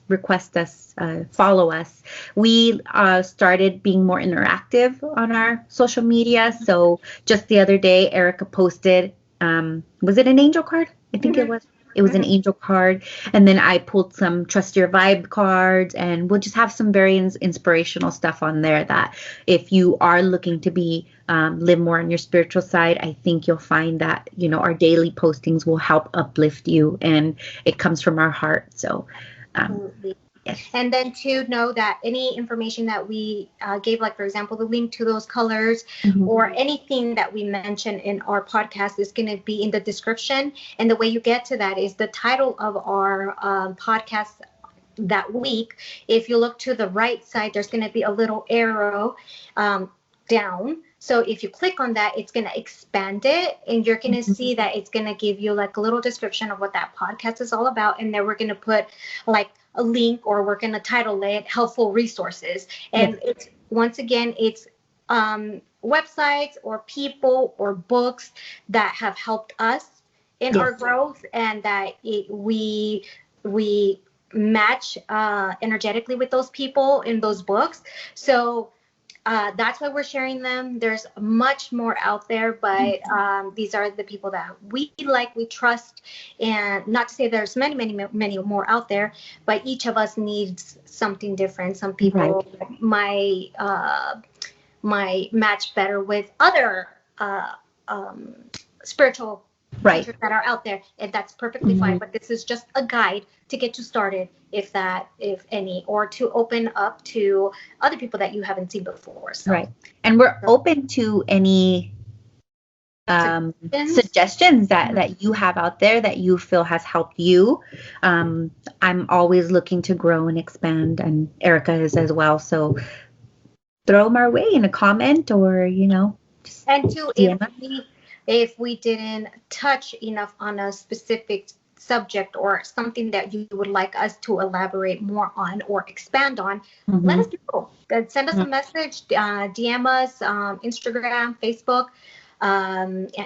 Speaker 1: request us, follow us. We started being more interactive on our social media. So just the other day, Erica posted, was it an angel card? I think it was. It was an angel card. And then I pulled some Trust Your Vibe cards, and we'll just have some very inspirational stuff on there that if you are looking to live more on your spiritual side, I think you'll find that, our daily postings will help uplift you, and it comes from our heart. So,
Speaker 2: absolutely.
Speaker 1: Yes.
Speaker 2: And then to know that any information that we gave, like for example, the link to those colors or anything that we mentioned in our podcast is going to be in the description. And the way you get to that is the title of our podcast that week. If you look to the right side, there's going to be a little arrow down. So if you click on that, it's going to expand it, and you're going to see that it's going to give you like a little description of what that podcast is all about. And then we're going to put like a link, or we're going to title it helpful resources. And it's, once again, it's websites or people or books that have helped us in our growth, and that we match energetically with those people in those books. So that's why we're sharing them. There's much more out there, but these are the people that we like, we trust, and not to say there's many more out there, but each of us needs something different. Some people might match better with other spiritual teachers that are out there, and that's perfectly fine. But this is just a guide to get you started, if any, or to open up to other people that you haven't seen before. So.
Speaker 1: And we're open to any suggestions that you have out there that you feel has helped you. I'm always looking to grow and expand, and Erica is as well. So throw them our way in a comment, or just
Speaker 2: and to if we didn't touch enough on a specific subject or something that you would like us to elaborate more on or expand on, let us know. Send us a message, DM us, Instagram, Facebook,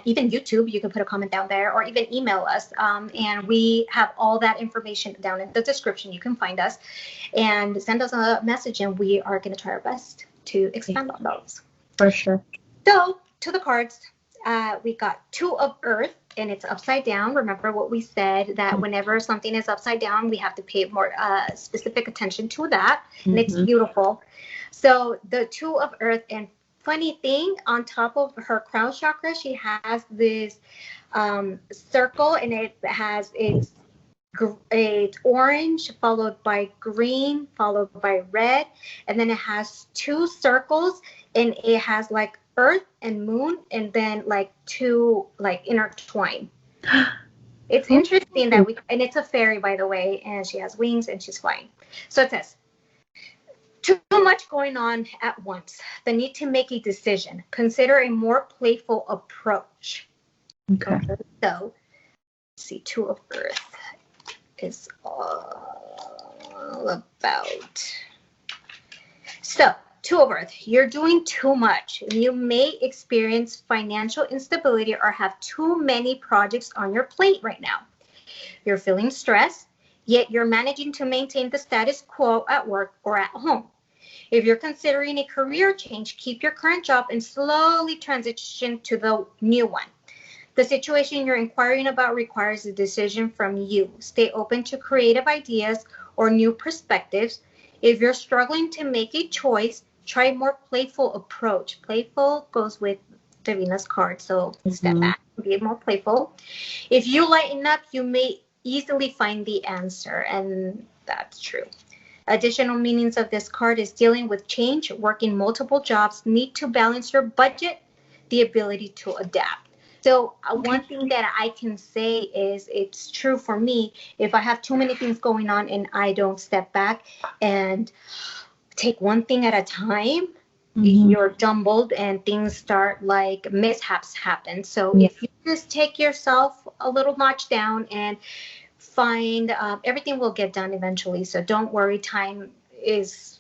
Speaker 2: even YouTube. You can put a comment down there, or even email us. And we have all that information down in the description. You can find us and send us a message, and we are going to try our best to expand on those.
Speaker 1: For sure.
Speaker 2: So, to the cards. We got Two of Earth, and it's upside down. Remember what we said, that whenever something is upside down, we have to pay more specific attention to that. And it's beautiful. So the Two of Earth, and funny thing, on top of her crown chakra, she has this circle, and it's orange, followed by green, followed by red, and then it has two circles, and it has like Earth and Moon, and then like two like intertwined. It's interesting that and it's a fairy, by the way, and she has wings and she's flying. So it says, too much going on at once. The need to make a decision. Consider a more playful approach.
Speaker 1: Okay.
Speaker 2: So let's see, Two of Earth is all about. So Two of Earth, you're doing too much. You may experience financial instability or have too many projects on your plate right now. You're feeling stressed, yet you're managing to maintain the status quo at work or at home. If you're considering a career change, keep your current job and slowly transition to the new one. The situation you're inquiring about requires a decision from you. Stay open to creative ideas or new perspectives. If you're struggling to make a choice, try a more playful approach. Playful goes with Davina's card, so step back and be more playful. If you lighten up, you may easily find the answer, and that's true. Additional meanings of this card is dealing with change, working multiple jobs, need to balance your budget, the ability to adapt. So one thing that I can say is it's true for me. If I have too many things going on and I don't step back and take one thing at a time, you're jumbled and things start like mishaps happen. So if you just take yourself a little notch down and find everything will get done eventually. So don't worry, time it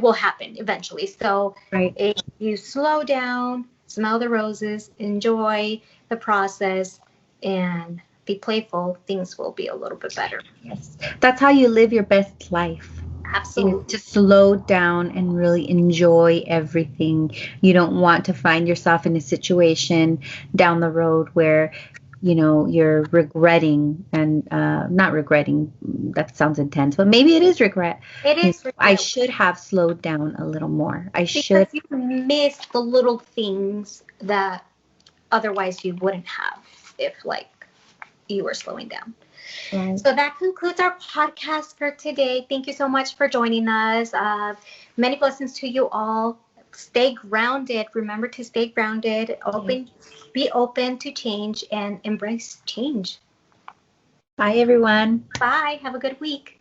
Speaker 2: will happen eventually. So if you slow down, smell the roses, enjoy the process, and be playful, things will be a little bit better.
Speaker 1: Yes, that's how you live your best life.
Speaker 2: Absolutely.
Speaker 1: To slow down and really enjoy everything. You don't want to find yourself in a situation down the road where, you're regretting, and not regretting, that sounds intense, but maybe it is regret.
Speaker 2: It is regret.
Speaker 1: I should have slowed down a little more.
Speaker 2: Because you miss the little things that otherwise you wouldn't have if you were slowing down. Right. So that concludes our podcast for today. Thank you so much for joining us. Many blessings to you all. Stay grounded. Remember to stay grounded. Be open to change and embrace change.
Speaker 1: Bye, everyone.
Speaker 2: Bye. Have a good week.